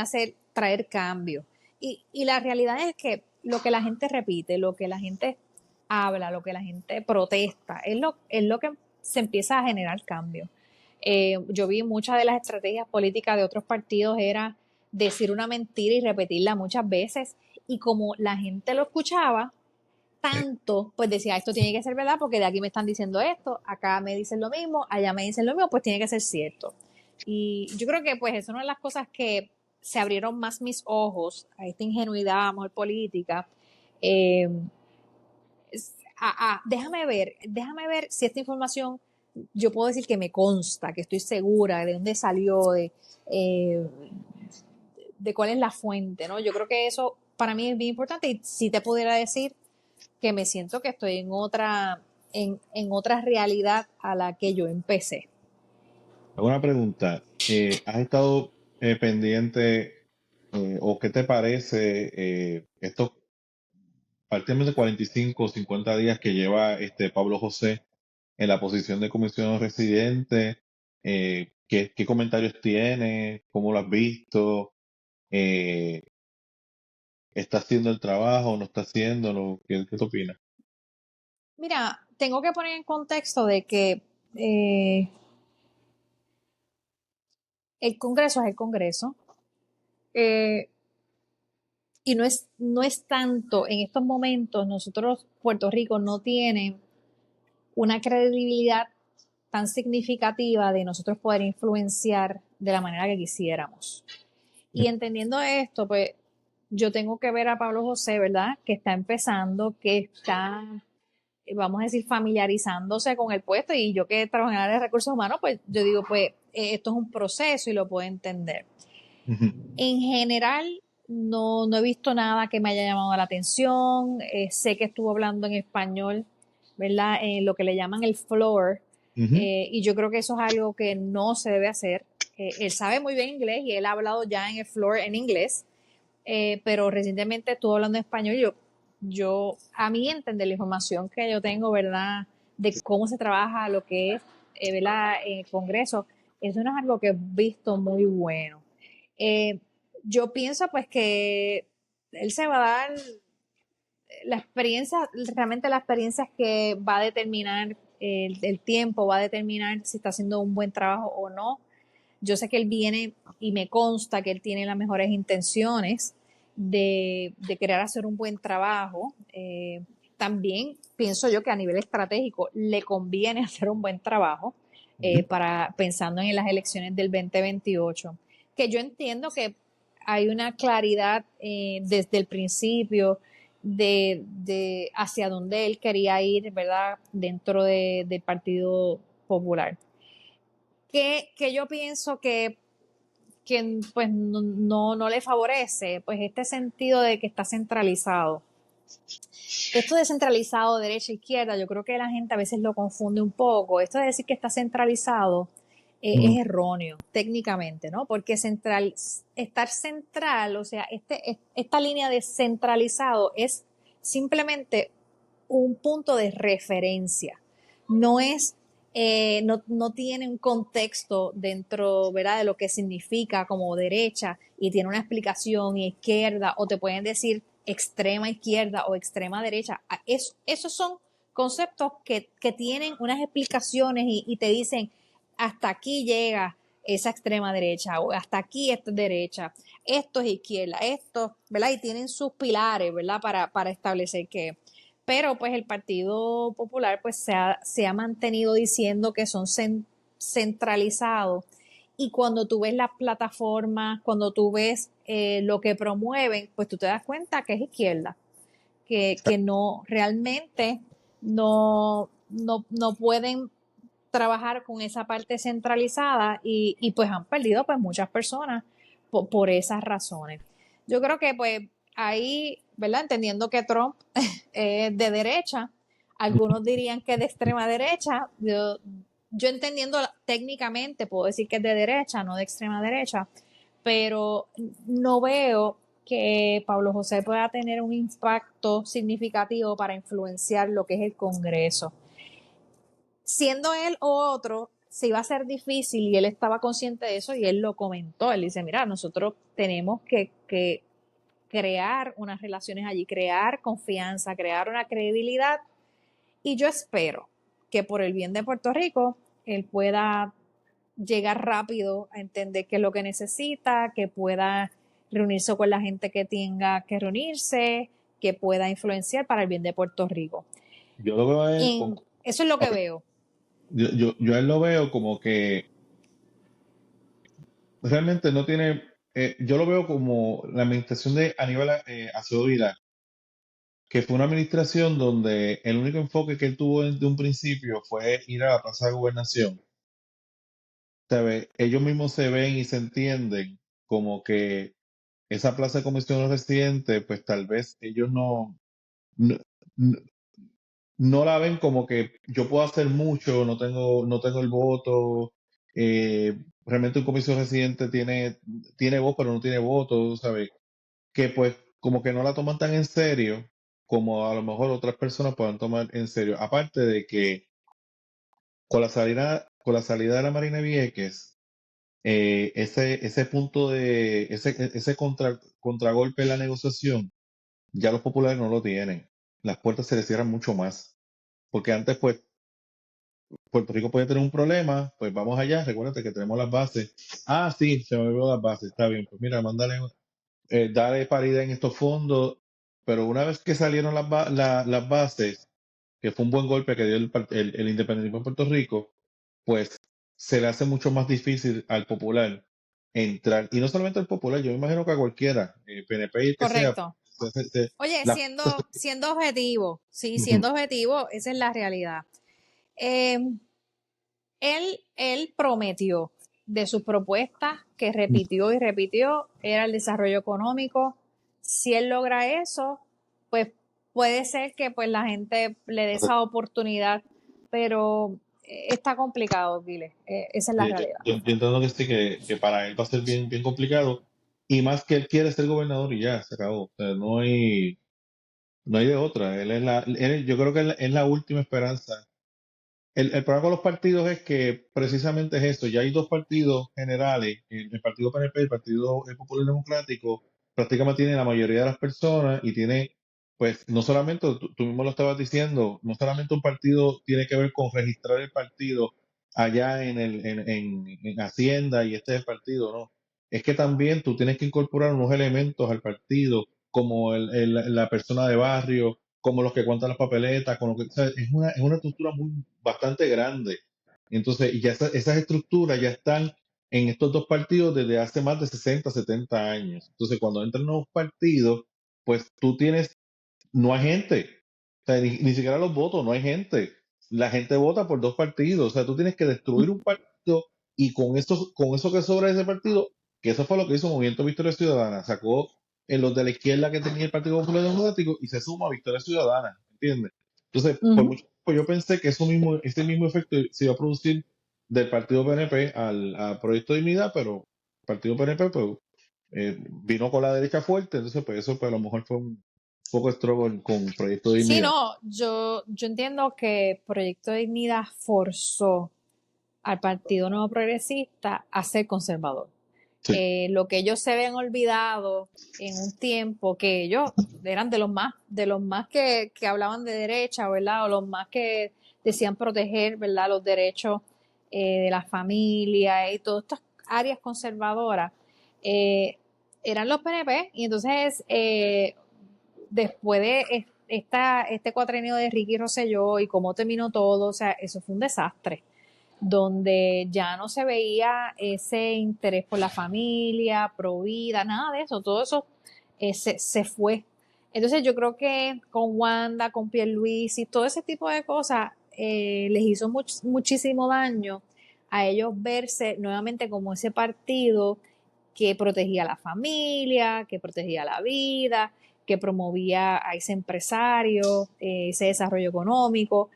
traer cambio. Y la realidad es que lo que la gente repite, lo que la gente habla, lo que la gente protesta, es lo que se empieza a generar cambio. Yo vi muchas de las estrategias políticas de otros partidos era decir una mentira y repetirla muchas veces. Y como la gente lo escuchaba tanto, pues decía, esto tiene que ser verdad porque de aquí me están diciendo esto, acá me dicen lo mismo, allá me dicen lo mismo, pues tiene que ser cierto. Y yo creo que pues es una de las cosas que se abrieron más mis ojos a esta ingenuidad, a lo mejor política. Eh, déjame ver si esta información yo puedo decir que me consta, que estoy segura de dónde salió, eh, de cuál es la fuente, ¿no? Yo creo que eso para mí es bien importante y si te pudiera decir que me siento que estoy en otra realidad a la que yo empecé. Alguna pregunta. ¿Has estado pendiente o qué te parece estos prácticamente 45 o 50 días que lleva Pablo José en la posición de comisionado residente? ¿Qué comentarios tiene? ¿Cómo lo has visto? Eh, ¿Está haciendo el trabajo? ¿No está haciéndolo? ¿Qué te opinas? Mira, tengo que poner en contexto de que eh, el Congreso es el Congreso eh, y no es tanto en estos momentos, nosotros, Puerto Rico, no tiene una credibilidad tan significativa de nosotros poder influenciar de la manera que quisiéramos. Y entendiendo esto, pues yo tengo que ver a Pablo José, ¿verdad? Que está empezando, que está, vamos a decir, familiarizándose con el puesto. Y yo que trabajo en el área de recursos humanos, pues yo digo, pues esto es un proceso y lo puedo entender. Ujú. En general, no he visto nada que me haya llamado la atención. Sé que estuvo hablando en español, ¿verdad? Lo que le llaman el floor. Ujú. Y yo creo que eso es algo que no se debe hacer. Él sabe muy bien inglés y él ha hablado ya en el floor en inglés, pero recientemente estuvo hablando en español. A mí entender la información que yo tengo, ¿verdad? de cómo se trabaja lo que es, ¿verdad? En el Congreso, eso no es algo que he visto muy bueno. Eh, yo pienso pues que él se va a dar la experiencia, realmente la experiencia es que va a determinar el tiempo, va a determinar si está haciendo un buen trabajo o no. Yo sé que él viene y me consta que él tiene las mejores intenciones de querer hacer un buen trabajo. También pienso yo que a nivel estratégico le conviene hacer un buen trabajo Ujú. para pensando en las elecciones del 2028, que yo entiendo que hay una claridad desde el principio de hacia dónde él quería ir, ¿verdad? Dentro del Partido Popular. Que yo pienso que pues no le favorece, pues este sentido de que está centralizado. Esto de centralizado derecha e izquierda, yo creo que la gente a veces lo confunde un poco. Esto de decir que está centralizado Mm. es erróneo técnicamente, ¿no? Porque estar central, o sea, esta línea de centralizado es simplemente un punto de referencia. No es, no tiene un contexto dentro, ¿verdad?, de lo que significa como derecha y tiene una explicación izquierda o te pueden decir extrema izquierda o extrema derecha. Esos son conceptos que tienen unas explicaciones y te dicen hasta aquí llega esa extrema derecha o hasta aquí esto es derecha, esto es izquierda, esto, ¿verdad? Y tienen sus pilares, ¿verdad? Para establecer que pero pues el Partido Popular pues se ha mantenido diciendo que son centralizados y cuando tú ves las plataformas, cuando tú ves lo que promueven, pues tú te das cuenta que es izquierda, que no realmente no pueden trabajar con esa parte centralizada y pues han perdido pues muchas personas por esas razones. Yo creo que pues ahí, ¿verdad? Entendiendo que Trump es de derecha, algunos dirían que es de extrema derecha, yo entendiendo técnicamente puedo decir que es de derecha, no de extrema derecha, pero no veo que Pablo José pueda tener un impacto significativo para influenciar lo que es el Congreso. Siendo él o otro, se iba a ser difícil y él estaba consciente de eso y él lo comentó. Él dice, mira, nosotros tenemos que crear unas relaciones allí, crear confianza, crear una credibilidad y yo espero que por el bien de Puerto Rico él pueda llegar rápido a entender qué es lo que necesita, que pueda reunirse con la gente que tenga que reunirse, que pueda influenciar para el bien de Puerto Rico. Yo lo veo a él, Eso es lo que ok, veo. yo a él lo veo como que realmente no tiene, yo lo veo como la administración de Aníbal Acevedo Vilá, que fue una administración donde el único enfoque que él tuvo desde un principio fue ir a la Plaza de Gobernación. ¿Sabe? Ellos mismos se ven y se entienden como que esa plaza de comisionados residentes, pues tal vez ellos no, no- no la ven como que yo puedo hacer mucho, no tengo el voto. Realmente un comisionado residente tiene voz, pero no tiene voto, ¿sabes? Que pues como que no la toman tan en serio como a lo mejor otras personas puedan tomar en serio. Aparte de que con la salida de la Marina Vieques, ese punto ese contragolpe en la negociación, ya los populares no lo tienen. Las puertas se les cierran mucho más. Porque antes, pues, Puerto Rico puede tener un problema, pues vamos allá, recuérdate que tenemos las bases. Ah, sí, se me olvidó las bases, está bien, pues mira, dale paridad en estos fondos, pero una vez que salieron las bases, que fue un buen golpe que dio el independentismo en Puerto Rico, pues se le hace mucho más difícil al popular entrar. Y no solamente al popular, yo me imagino que a cualquiera, PNP y el que sea, Correcto. Oye, las puertas siendo objetivo, sí, Ujú. siendo objetivo, esa es la realidad. Eh, él prometió de sus propuestas, que repitió y repitió, era el desarrollo económico. Si él logra eso, pues puede ser que pues la gente le dé esa oportunidad, pero está complicado, Giles. Esa es la Sí, realidad. yo entiendo que sí, que para él va a ser bien, bien complicado. Y más que él quiere ser gobernador y ya, se acabó. O sea, no hay de otra. Yo creo que es la última esperanza el problema con los partidos es que precisamente es esto. Ya hay dos partidos generales, el Partido PNP, el Partido Popular Democrático, prácticamente tiene la mayoría de las personas y tiene, pues, no solamente, tú mismo lo estabas diciendo, no solamente un partido tiene que ver con registrar el partido allá en Hacienda y este es el partido, ¿no? Es que también tú tienes que incorporar unos elementos al partido, como la persona de barrio, como los que cuentan las papeletas, con lo que, o sea, es una estructura bastante grande. Entonces, y ya esas estructuras ya están en estos dos partidos desde hace más de 60 70 años. Entonces, cuando entran nuevos partidos, pues tú tienes, no hay gente, o sea, ni siquiera los votos, no hay gente. La gente vota por dos partidos, o sea, tú tienes que destruir un partido y con eso que sobra de ese partido, que eso fue lo que hizo Movimiento Victoria Ciudadana, sacó en los de la izquierda que tenía el Partido Popular Democrático y se suma a Victoria Ciudadana, ¿entiendes? Entonces, por Ujú. mucho tiempo yo pensé que ese mismo efecto se iba a producir del partido PNP al Proyecto de Dignidad, pero el partido PNP pues, vino con la derecha fuerte, entonces pues eso pues, a lo mejor fue un poco struggle con Proyecto de Sí, Dignidad. no, yo entiendo que Proyecto de Dignidad forzó al Partido Nuevo Progresista a ser conservador. Sí. Lo que ellos se habían olvidado en un tiempo que ellos eran de los más que hablaban de derecha, ¿verdad? O los más que decían proteger, ¿verdad? Los derechos de la familia y todas estas áreas conservadoras, eh, eran los PNP. Y entonces, después de este cuatrenio de Ricky Rosselló y cómo terminó todo, o sea, eso fue un desastre donde ya no se veía ese interés por la familia, pro vida, nada de eso, todo eso se fue. Entonces yo creo que con Wanda, con Pierluisi, todo ese tipo de cosas les hizo muchísimo daño a ellos verse nuevamente como ese partido que protegía a la familia, que protegía la vida, que promovía a ese empresario, ese desarrollo económico.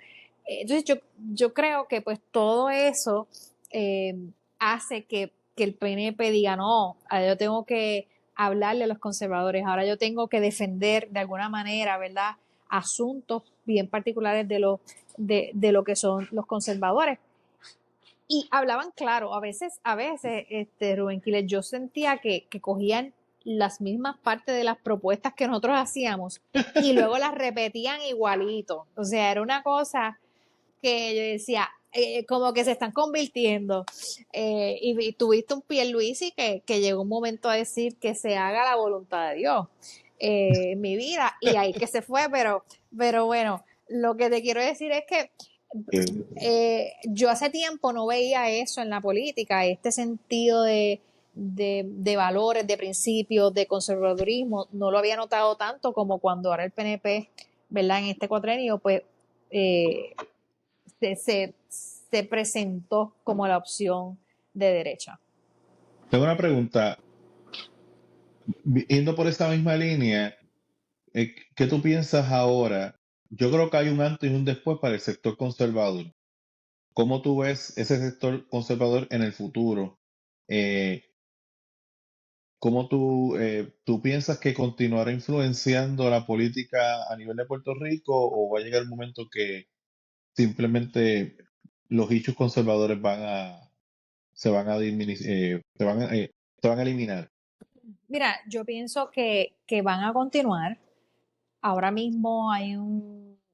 Entonces yo creo que pues todo eso eh, hace que el PNP diga, no, ahora yo tengo que hablarle a los conservadores, ahora yo tengo que defender de alguna manera, ¿verdad? Asuntos bien particulares de lo que son los conservadores. Y hablaban claro, Rubén Quiles, yo sentía que cogían las mismas partes de las propuestas que nosotros hacíamos y luego las repetían igualito. O sea, era una cosa que yo decía, como que se están convirtiendo. Y tuviste un Pierluisi que llegó un momento a decir que se haga la voluntad de Dios en mi vida, y ahí que se fue, pero bueno, lo que te quiero decir es que yo hace tiempo no veía eso en la política, este sentido de valores, de principios, de conservadurismo, no lo había notado tanto como cuando ahora el PNP, ¿verdad? En este cuatrenio, pues eh, se presentó como la opción de derecha. Tengo una pregunta, yendo por esa misma línea, ¿qué tú piensas ahora? Yo creo que hay un antes y un después para el sector conservador. ¿Cómo tú ves ese sector conservador en el futuro? Eh, ¿Cómo tú piensas que continuará influenciando la política a nivel de Puerto Rico o va a llegar un momento que simplemente los hechos conservadores se van a disminuir, se van a eliminar? Mira, yo pienso que van a continuar. Ahora mismo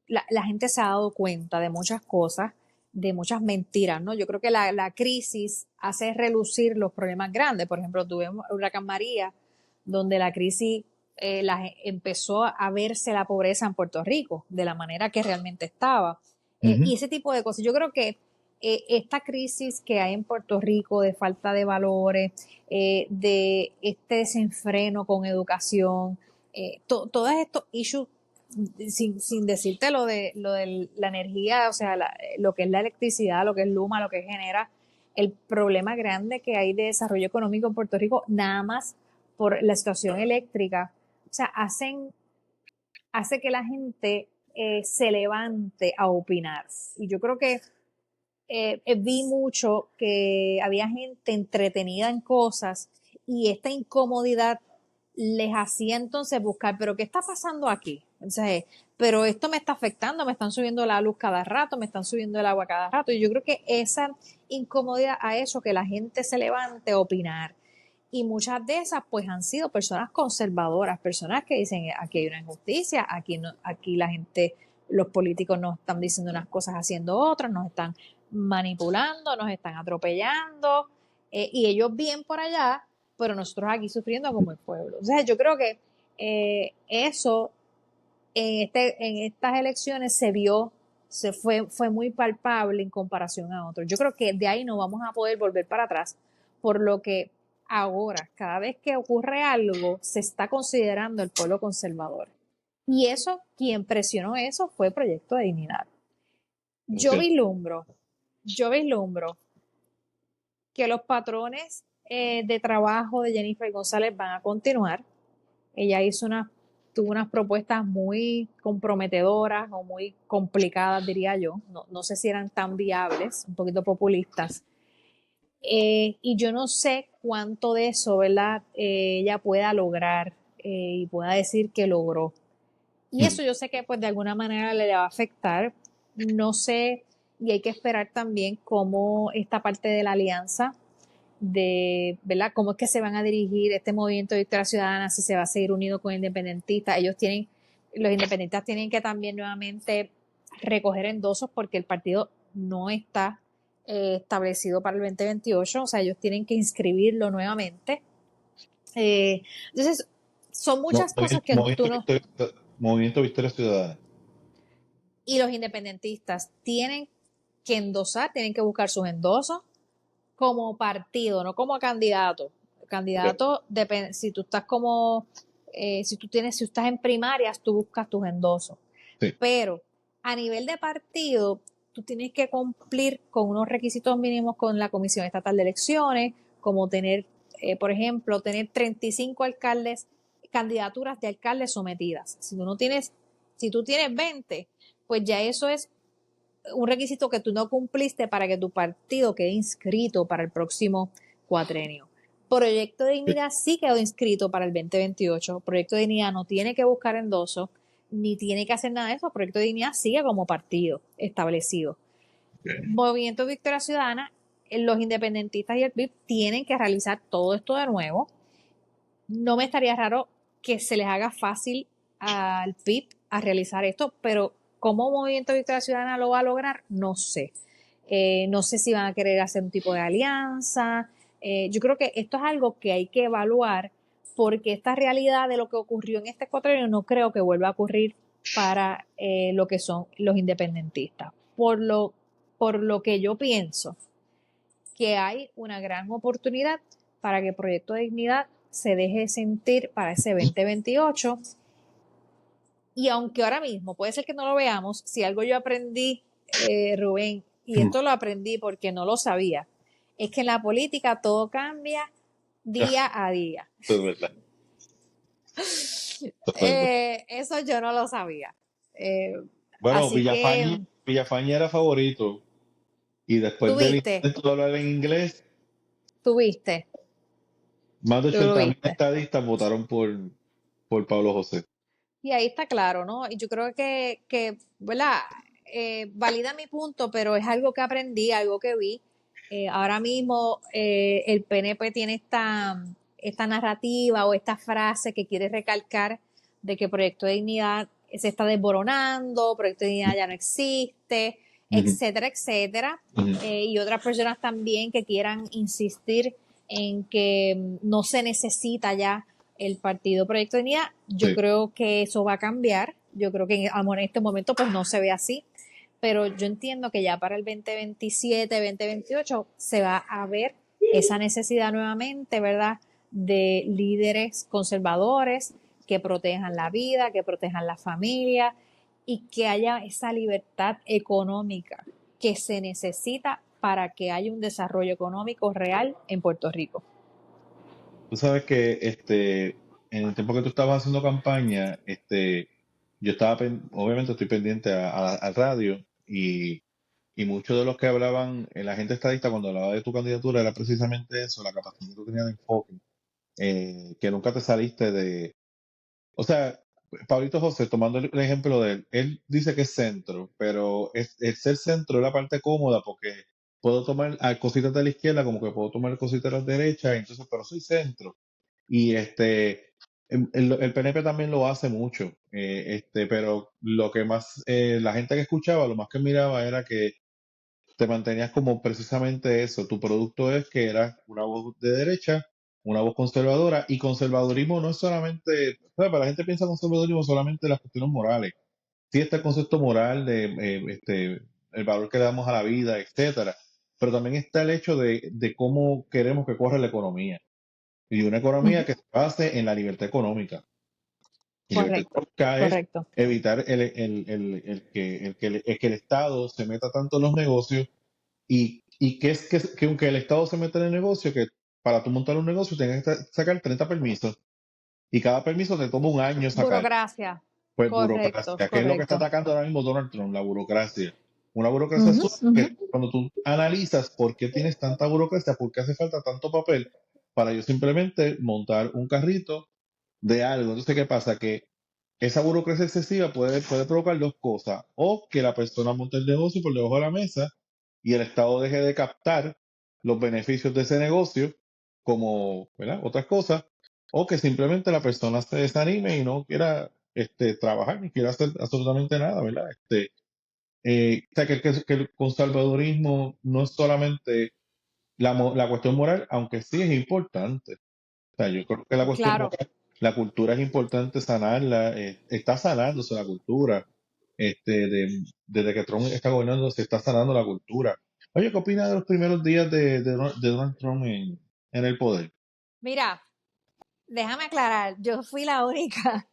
la gente se ha dado cuenta de muchas cosas, de muchas mentiras, ¿no? Yo creo que la crisis hace relucir los problemas grandes. Por ejemplo, tuvimos el huracán María, donde la crisis empezó a verse la pobreza en Puerto Rico de la manera que realmente estaba. Ujú. Y ese tipo de cosas. Yo creo que esta crisis que hay en Puerto Rico de falta de valores, de este desenfreno con educación, todos estos issues, sin decirte lo de la energía, o sea, lo que es la electricidad, lo que es Luma, lo que genera el problema grande que hay de desarrollo económico en Puerto Rico, nada más por la situación eléctrica, o sea, hace que la gente se levante a opinar. Y yo creo que vi mucho que había gente entretenida en cosas y esta incomodidad les hacía entonces buscar, pero ¿qué está pasando aquí? Entonces, pero esto me está afectando, me están subiendo la luz cada rato, me están subiendo el agua cada rato. Y yo creo que esa incomodidad ha hecho que la gente se levante a opinar. Y muchas de esas pues han sido personas conservadoras, personas que dicen aquí hay una injusticia, aquí no, aquí la gente, los políticos nos están diciendo unas cosas haciendo otras, nos están manipulando, nos están atropellando, y ellos bien por allá, pero nosotros aquí sufriendo como el pueblo. O sea, yo creo que eso en estas elecciones se vio, fue muy palpable en comparación a otros. Yo creo que de ahí no vamos a poder volver para atrás, por lo que ahora, cada vez que ocurre algo, se está considerando el pueblo conservador. Y eso, quien presionó eso fue Proyecto de Dignidad. Yo Ok. vislumbro, yo vislumbro que los patrones de trabajo de Jennifer González van a continuar. Ella tuvo unas propuestas muy comprometedoras o muy complicadas, diría yo. No, no sé si eran tan viables, un poquito populistas. Y yo no sé cuánto de eso, ¿verdad? Ella pueda lograr y pueda decir que logró. Y Mm. eso yo sé que pues de alguna manera le va a afectar. No sé, y hay que esperar también cómo esta parte de la alianza de, ¿verdad? Cómo es que se van a dirigir este movimiento de Victoria Ciudadana, si se va a seguir unido con independentistas. Los independentistas tienen que también nuevamente recoger endosos porque el partido no está establecido para el 2028, o sea, ellos tienen que inscribirlo nuevamente. Entonces, son muchas cosas que tú no... Movimiento Victoria Ciudadana. Y los independentistas tienen que endosar, tienen que buscar sus endosos como partido, no como candidato. Ok. Candidato, si tú estás como, si tú estás en primarias, tú buscas tus endosos. Sí. Pero a nivel de partido, tú tienes que cumplir con unos requisitos mínimos con la Comisión Estatal de Elecciones, como tener, por ejemplo, tener 35 alcaldes, candidaturas de alcaldes sometidas. Si tú tienes 20, pues ya eso es un requisito que tú no cumpliste para que tu partido quede inscrito para el próximo cuatrenio. Proyecto de Dignidad sí quedó inscrito para el 2028. Proyecto de Dignidad no tiene que buscar endoso, ni tiene que hacer nada de eso. Proyecto de Dignidad sigue como partido establecido. Ok. Movimiento Victoria Ciudadana, los independentistas y el PIB tienen que realizar todo esto de nuevo. No me estaría raro que se les haga fácil al PIB a realizar esto, pero cómo Movimiento Victoria Ciudadana lo va a lograr, no sé. No sé si van a querer hacer un tipo de alianza. Yo creo que esto es algo que hay que evaluar porque esta realidad de lo que ocurrió en este cuatrenio no creo que vuelva a ocurrir para lo que son los independentistas. Por lo que yo pienso que hay una gran oportunidad para que Proyecto de Dignidad se deje sentir para ese 2028. Y aunque ahora mismo puede ser que no lo veamos, si algo yo aprendí, Rubén, y Mm. esto lo aprendí porque no lo sabía, es que en la política todo cambia día a día. Eso es verdad. Eso es verdad. Eso yo no lo sabía. Eh, Bueno, así que, Villafañe era favorito. Y después del tuviste, intento de hablar en inglés, tuviste, más de tú lo 80.000 viste. estadistas votaron por Pablo José. Y ahí está claro, ¿no? Y yo creo ¿verdad? Valida mi punto, pero es algo que aprendí, algo que vi. Ahora mismo el PNP tiene esta narrativa o esta frase que quiere recalcar de que Proyecto de Dignidad se está desboronando, Proyecto de Dignidad ya no existe, Ujú, etcétera, etcétera. ujú. Y otras personas también que quieran insistir en que no se necesita ya el partido Proyecto de Unidad. Yo Sí. creo que eso va a cambiar. Yo creo que en este momento pues no se ve así, pero yo entiendo que ya para el 2027, 2028 se va a ver esa necesidad nuevamente, ¿verdad? De líderes conservadores que protejan la vida, que protejan la familia y que haya esa libertad económica que se necesita para que haya un desarrollo económico real en Puerto Rico. Tú sabes que en el tiempo que tú estabas haciendo campaña, yo estaba, obviamente estoy pendiente al radio y muchos de los que hablaban, la gente estadista cuando hablaba de tu candidatura era precisamente eso, la capacidad que tú tenías de enfoque, que nunca te saliste de, o sea, Pablito José, tomando el ejemplo de él dice que es centro, pero el ser centro es la parte cómoda porque puedo tomar cositas de la izquierda como que puedo tomar cositas de la derecha, entonces, pero soy centro. Y el PNP también lo hace mucho, pero lo que más, la gente que escuchaba, lo más que miraba era que te mantenías como precisamente eso. Tu producto es que eras una voz de derecha, una voz conservadora, y conservadurismo no es solamente, ¿sabes? Para la gente piensa conservadurismo solamente en las cuestiones morales. Sí está el concepto moral de el valor que le damos a la vida, etcétera, pero también está el hecho de cómo queremos que corra la economía. Y una economía Ujú. que se base en la libertad económica. Y libertad Correcto, económica es correcto. evitar el que el Estado se meta tanto en los negocios y que aunque el Estado se meta en el negocio, que para tú montar un negocio tienes que sacar 30 permisos y cada permiso te toma un año sacar. Burocracia. Pues Correcto, burocracia, que es lo que está correcto. atacando ahora mismo Donald Trump, la burocracia. Una burocracia Ujú, sucia ujú. que cuando tú analizas por qué tienes tanta burocracia, por qué hace falta tanto papel, para yo simplemente montar un carrito de algo. Entonces, ¿qué pasa? Que esa burocracia excesiva puede provocar dos cosas. O que la persona monte el negocio por debajo de la mesa y el Estado deje de captar los beneficios de ese negocio como, ¿verdad? Otras cosas. O que simplemente la persona se desanime y no quiera trabajar ni quiera hacer absolutamente nada, ¿verdad? O sea, que el conservadurismo no es solamente la cuestión moral, aunque sí es importante. O sea, yo creo que la cuestión Claro, moral, la cultura es importante sanarla, está sanándose la cultura. Desde que Trump está gobernando, se está sanando la cultura. Oye, ¿qué opinas de los primeros días de Donald Trump en el poder? mira, déjame aclarar, yo fui la única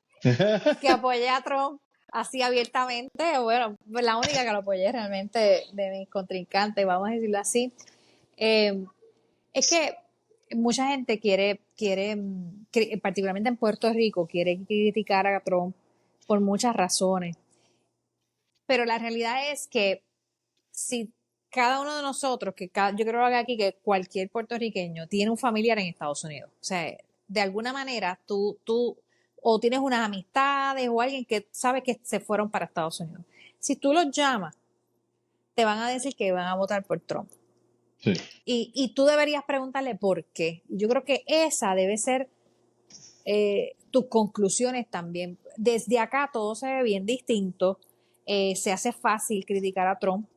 que apoyé a Trump así abiertamente, o bueno, la única que lo apoyé realmente de mis contrincantes, vamos a decirlo así. Eh, es que mucha gente particularmente en Puerto Rico, quiere criticar a Trump por muchas razones, pero la realidad es que si cada uno de nosotros, yo creo que aquí que cualquier puertorriqueño tiene un familiar en Estados Unidos, o sea, de alguna manera tú o tienes unas amistades o alguien que sabe que se fueron para Estados Unidos. Si tú los llamas, te van a decir que van a votar por Trump. Sí. Y tú deberías preguntarle por qué. Yo creo que esa debe ser tus conclusiones también. Desde acá todo se ve bien distinto. Se hace fácil criticar a Trump.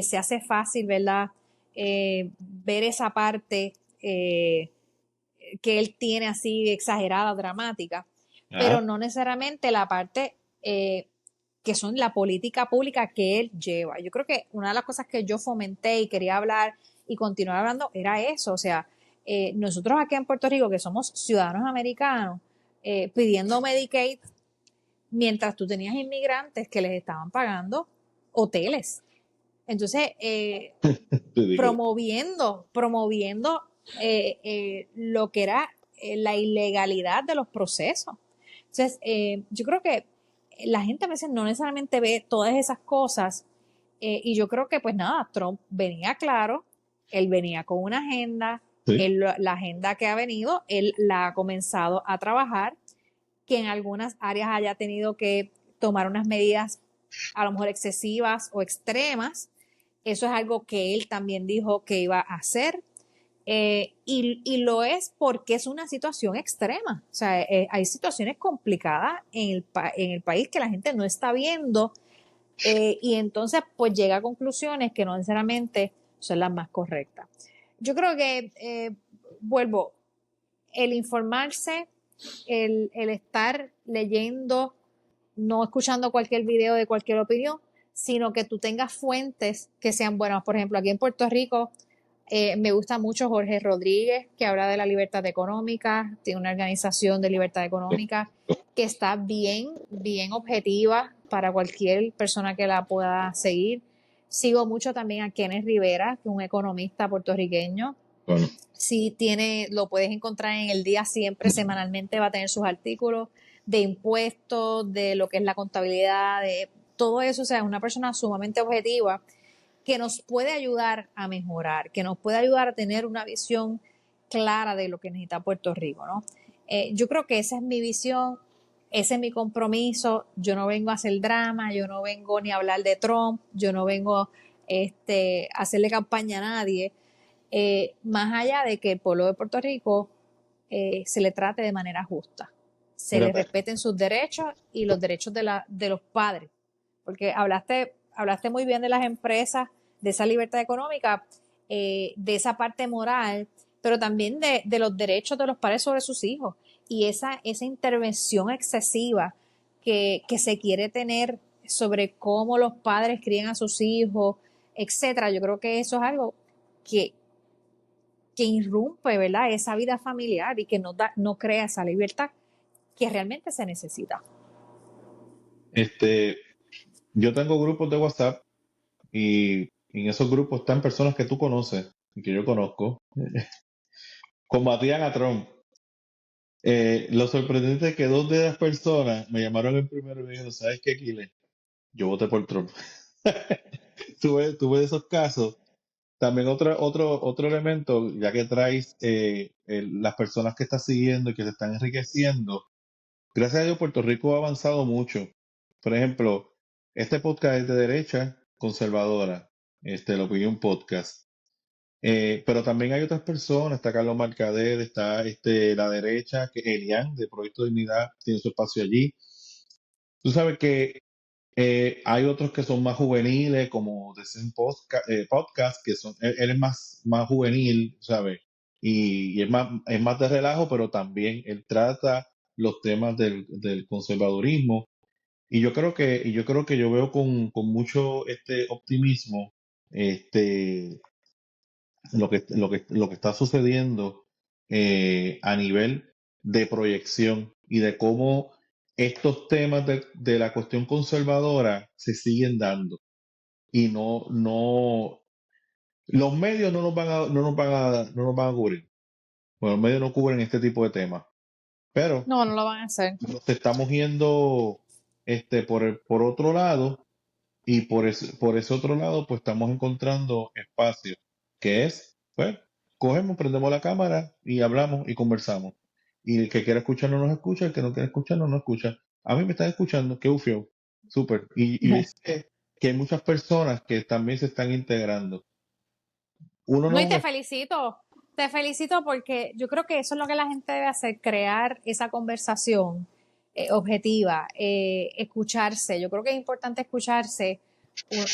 Se hace fácil, ¿verdad? Ver esa parte que él tiene así exagerada, dramática, pero Ah, no necesariamente la parte que son la política pública que él lleva. Yo creo que una de las cosas que yo fomenté y quería hablar y continuar hablando era eso, o sea, nosotros aquí en Puerto Rico, que somos ciudadanos americanos, pidiendo Medicaid, mientras tú tenías inmigrantes que les estaban pagando hoteles. Entonces, ridículo. promoviendo lo que era la ilegalidad de los procesos. Entonces, yo creo que la gente a veces no necesariamente ve todas esas cosas y yo creo que pues nada, Trump venía claro, él venía con una agenda, Sí. la agenda que ha venido, él la ha comenzado a trabajar, que en algunas áreas haya tenido que tomar unas medidas a lo mejor excesivas o extremas. Eso es algo que él también dijo que iba a hacer. Y lo es porque es una situación extrema. O sea, hay situaciones complicadas en el país que la gente no está viendo y entonces pues llega a conclusiones que no necesariamente son las más correctas. Yo creo que, vuelvo, el informarse, el estar leyendo, no escuchando cualquier video de cualquier opinión, sino que tú tengas fuentes que sean buenas. Por ejemplo, aquí en Puerto Rico me gusta mucho Jorge Rodríguez, que habla de la libertad económica, tiene una organización de libertad económica que está bien, bien objetiva para cualquier persona que la pueda seguir. Sigo mucho también a Kenneth Rivera, que es un economista puertorriqueño. Bueno, Si tiene, lo puedes encontrar en el día siempre, semanalmente va a tener sus artículos de impuestos, de lo que es la contabilidad, de todo eso. O sea, es una persona sumamente objetiva que nos puede ayudar a mejorar, que nos puede ayudar a tener una visión clara de lo que necesita Puerto Rico, ¿no? Yo creo que esa es mi visión. ese es mi compromiso, yo no vengo a hacer drama, yo no vengo ni a hablar de Trump, yo no vengo a hacerle campaña a nadie, más allá de que el pueblo de Puerto Rico se le trate de manera justa, se Mira, le respeten sus derechos y los derechos de los padres, porque hablaste muy bien de las empresas, de esa libertad económica, de esa parte moral, pero también de los derechos de los padres sobre sus hijos y esa intervención excesiva que se quiere tener sobre cómo los padres crían a sus hijos, etcétera. Yo creo que eso es algo que, que irrumpe, ¿verdad? Esa vida familiar y que no crea esa libertad que realmente se necesita. este, yo tengo grupos de WhatsApp y en esos grupos están personas que tú conoces y que yo conozco. Combatían a Trump. Lo sorprendente es que dos de las personas me llamaron el primero y me dijeron, ¿sabes qué, Kile? Yo voté por Trump. Tuve de esos casos. También otro elemento, ya que traes las personas que estás siguiendo y que se están enriqueciendo. Gracias a Dios, Puerto Rico ha avanzado mucho. Por ejemplo, este podcast es de derecha conservadora, el Opinión Podcast. Pero también hay otras personas, está Carlos Mercader, está la derecha, que Elian de Proyecto Dignidad tiene su espacio allí. Tú sabes que hay otros que son más juveniles, como Desen Podcast, que él es más juvenil, ¿sabes? Y es más de relajo, pero también él trata los temas del conservadurismo. Y yo creo que yo veo con mucho optimismo este, lo que está sucediendo a nivel de proyección y de cómo estos temas de la cuestión conservadora se siguen dando. Y los medios no nos van a cubrir. Bueno, los medios no cubren este tipo de temas. Pero No, no lo van a hacer. nos estamos yendo por otro lado. Y por ese otro lado, pues estamos encontrando espacio, que es, pues, cogemos, prendemos la cámara y hablamos y conversamos. Y el que quiera escuchar no nos escucha, el que no quiera escuchar no nos escucha. A mí me están escuchando, qué ufio, súper. Y sé que hay muchas personas que también se están integrando. Uno No, y no es... te felicito porque yo creo que eso es lo que la gente debe hacer, crear esa conversación objetiva, escucharse. Yo creo que es importante escucharse.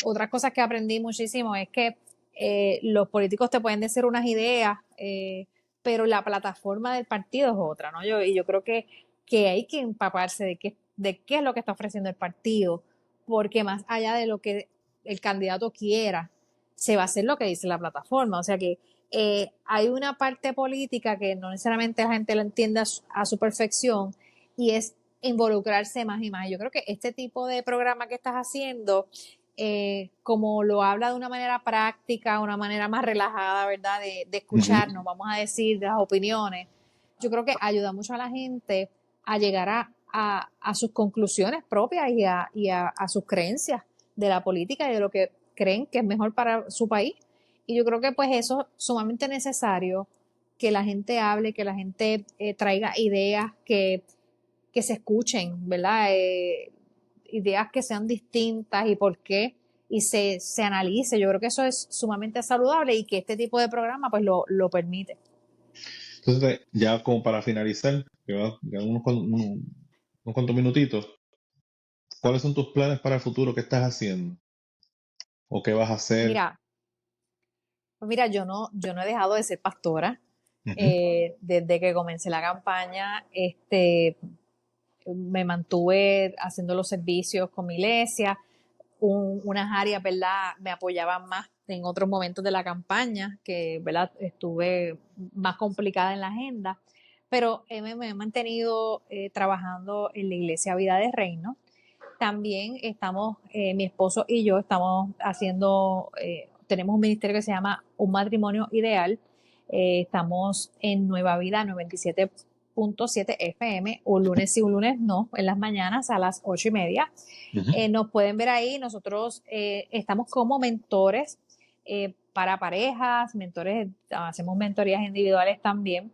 Otra cosa que aprendí muchísimo es que los políticos te pueden decir unas ideas, pero la plataforma del partido es otra, ¿no? Y yo creo que hay que empaparse de qué es lo que está ofreciendo el partido, porque más allá de lo que el candidato quiera, se va a hacer lo que dice la plataforma. O sea que hay una parte política que no necesariamente la gente lo entiende a su perfección y es involucrarse más y más. Yo creo que este tipo de programa que estás haciendo, como lo habla de una manera práctica, una manera más relajada, ¿verdad? De Ujú. escucharnos, vamos a decir, de las opiniones, yo creo que ayuda mucho a la gente a llegar a sus conclusiones propias y a sus creencias de la política y de lo que creen que es mejor para su país. Y yo creo que pues eso es sumamente necesario, que la gente hable, que la gente traiga ideas que se escuchen, ¿verdad? Ideas que sean distintas y por qué, y se analice. Yo creo que eso es sumamente saludable y que este tipo de programa pues lo permite. Entonces, ya como para finalizar, que unos cuantos minutitos, ¿cuáles son tus planes para el futuro? ¿Qué estás haciendo? ¿O qué vas a hacer? Mira, pues mira, yo no he dejado de ser pastora. Ujú. Desde que comencé la campaña, me mantuve haciendo los servicios con mi iglesia. Unas áreas, ¿verdad? Me apoyaban más en otros momentos de la campaña, que, ¿verdad? Estuve más complicada en la agenda, pero me he mantenido trabajando en la Iglesia Vida de Reino. También mi esposo y yo estamos tenemos un ministerio que se llama Un Matrimonio Ideal. Estamos en Nueva Vida 97.7 FM, un lunes sí, un lunes no, en las mañanas a las 8:30. Ujú. Nos pueden ver ahí, nosotros estamos como mentores para parejas, hacemos mentorías individuales también.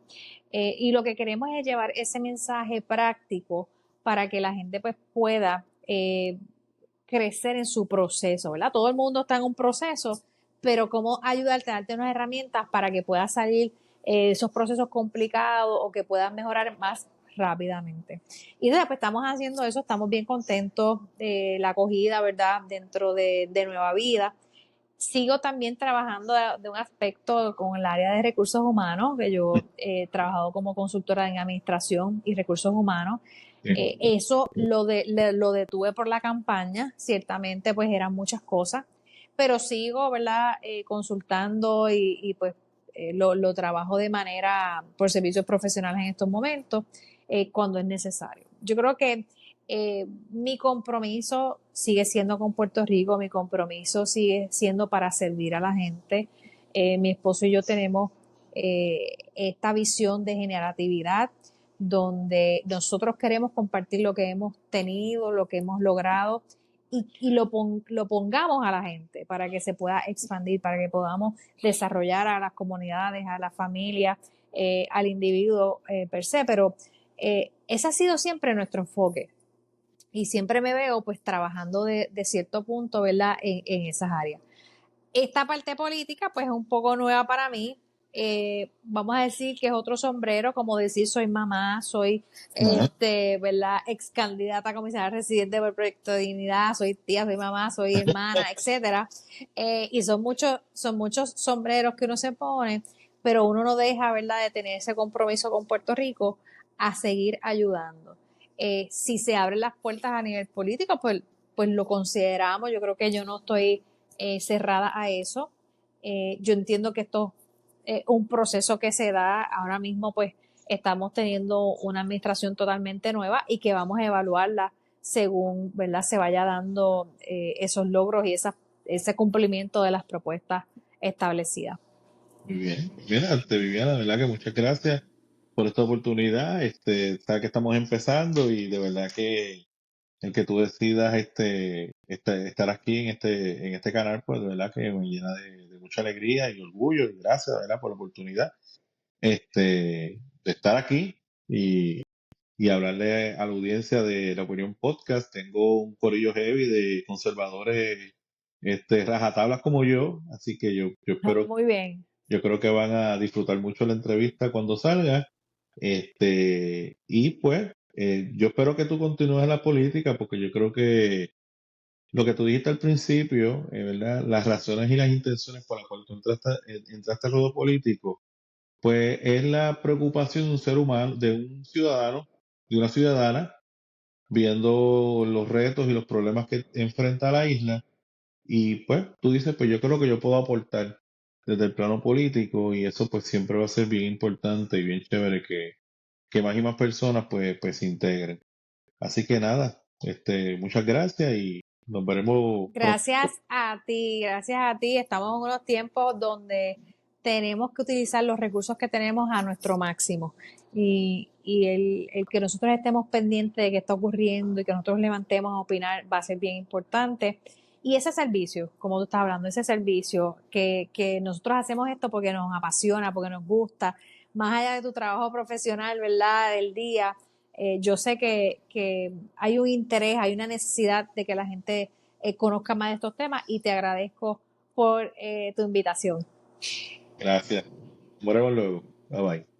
Y lo que queremos es llevar ese mensaje práctico para que la gente pues pueda crecer en su proceso, ¿verdad? Todo el mundo está en un proceso, pero cómo ayudarte a darte unas herramientas para que puedas salir esos procesos complicados o que puedas mejorar más rápidamente. Y entonces, pues estamos haciendo eso, estamos bien contentos de la acogida, ¿verdad? Dentro de Nueva Vida. Sigo también trabajando de un aspecto con el área de recursos humanos, que yo he trabajado como consultora en administración y recursos humanos. Eso lo detuve por la campaña, ciertamente pues eran muchas cosas, pero sigo, ¿verdad? Consultando pues lo trabajo de manera por servicios profesionales en estos momentos cuando es necesario. Yo creo que mi compromiso sigue siendo con Puerto Rico, mi compromiso sigue siendo para servir a la gente. Mi esposo y yo tenemos esta visión de generatividad donde nosotros queremos compartir lo que hemos tenido, lo que hemos logrado y lo pongamos a la gente para que se pueda expandir, para que podamos desarrollar a las comunidades, a las familias, al individuo per se, pero ese ha sido siempre nuestro enfoque y siempre me veo pues trabajando de cierto punto, ¿verdad? En esas áreas. Esta parte política pues es un poco nueva para mí. Vamos a decir que es otro sombrero, como decir soy mamá, soy ¿verdad? Ex candidata a comisaria residente por Proyecto de Dignidad, soy tía, soy mamá, soy hermana, etcétera. Y son muchos sombreros que uno se pone, pero uno no deja, ¿verdad?, de tener ese compromiso con Puerto Rico a seguir ayudando. Si se abren las puertas a nivel político, pues lo consideramos. Yo creo que yo no estoy cerrada a eso. Yo entiendo que esto es un proceso que se da ahora mismo, pues estamos teniendo una administración totalmente nueva y que vamos a evaluarla según, ¿verdad?, se vaya dando esos logros y ese cumplimiento de las propuestas establecidas. Muy bien. Mira, Viviana, de verdad que muchas gracias por esta oportunidad. Sabes que estamos empezando y de verdad que el que tú decidas estar aquí en este canal, pues de verdad que me llena de mucha alegría y orgullo y gracias, de verdad, por la oportunidad de estar aquí y hablarle a la audiencia de la Opinión Podcast. Tengo un corillo heavy de conservadores rajatablas como yo, así que Muy bien. yo creo que van a disfrutar mucho la entrevista cuando salga. Y pues, yo espero que tú continúes en la política, porque yo creo que lo que tú dijiste al principio, ¿verdad? Las razones y las intenciones por las cuales tú entraste al ruedo político, pues es la preocupación de un ser humano, de un ciudadano, de una ciudadana, viendo los retos y los problemas que enfrenta la isla. Y pues tú dices, pues yo creo que yo puedo aportar desde el plano político y eso pues siempre va a ser bien importante y bien chévere que más y más personas pues se integren. Así que nada, muchas gracias y nos veremos pronto. Gracias a ti, gracias a ti. Estamos en unos tiempos donde tenemos que utilizar los recursos que tenemos a nuestro máximo. Y el que nosotros estemos pendientes de qué está ocurriendo y que nosotros levantemos a opinar va a ser bien importante. Y ese servicio, como tú estás hablando, ese servicio que nosotros hacemos esto porque nos apasiona, porque nos gusta, más allá de tu trabajo profesional, ¿verdad? Del día, yo sé que hay un interés, hay una necesidad de que la gente conozca más de estos temas y te agradezco por tu invitación. Gracias. Nos veremos luego. Bye bye.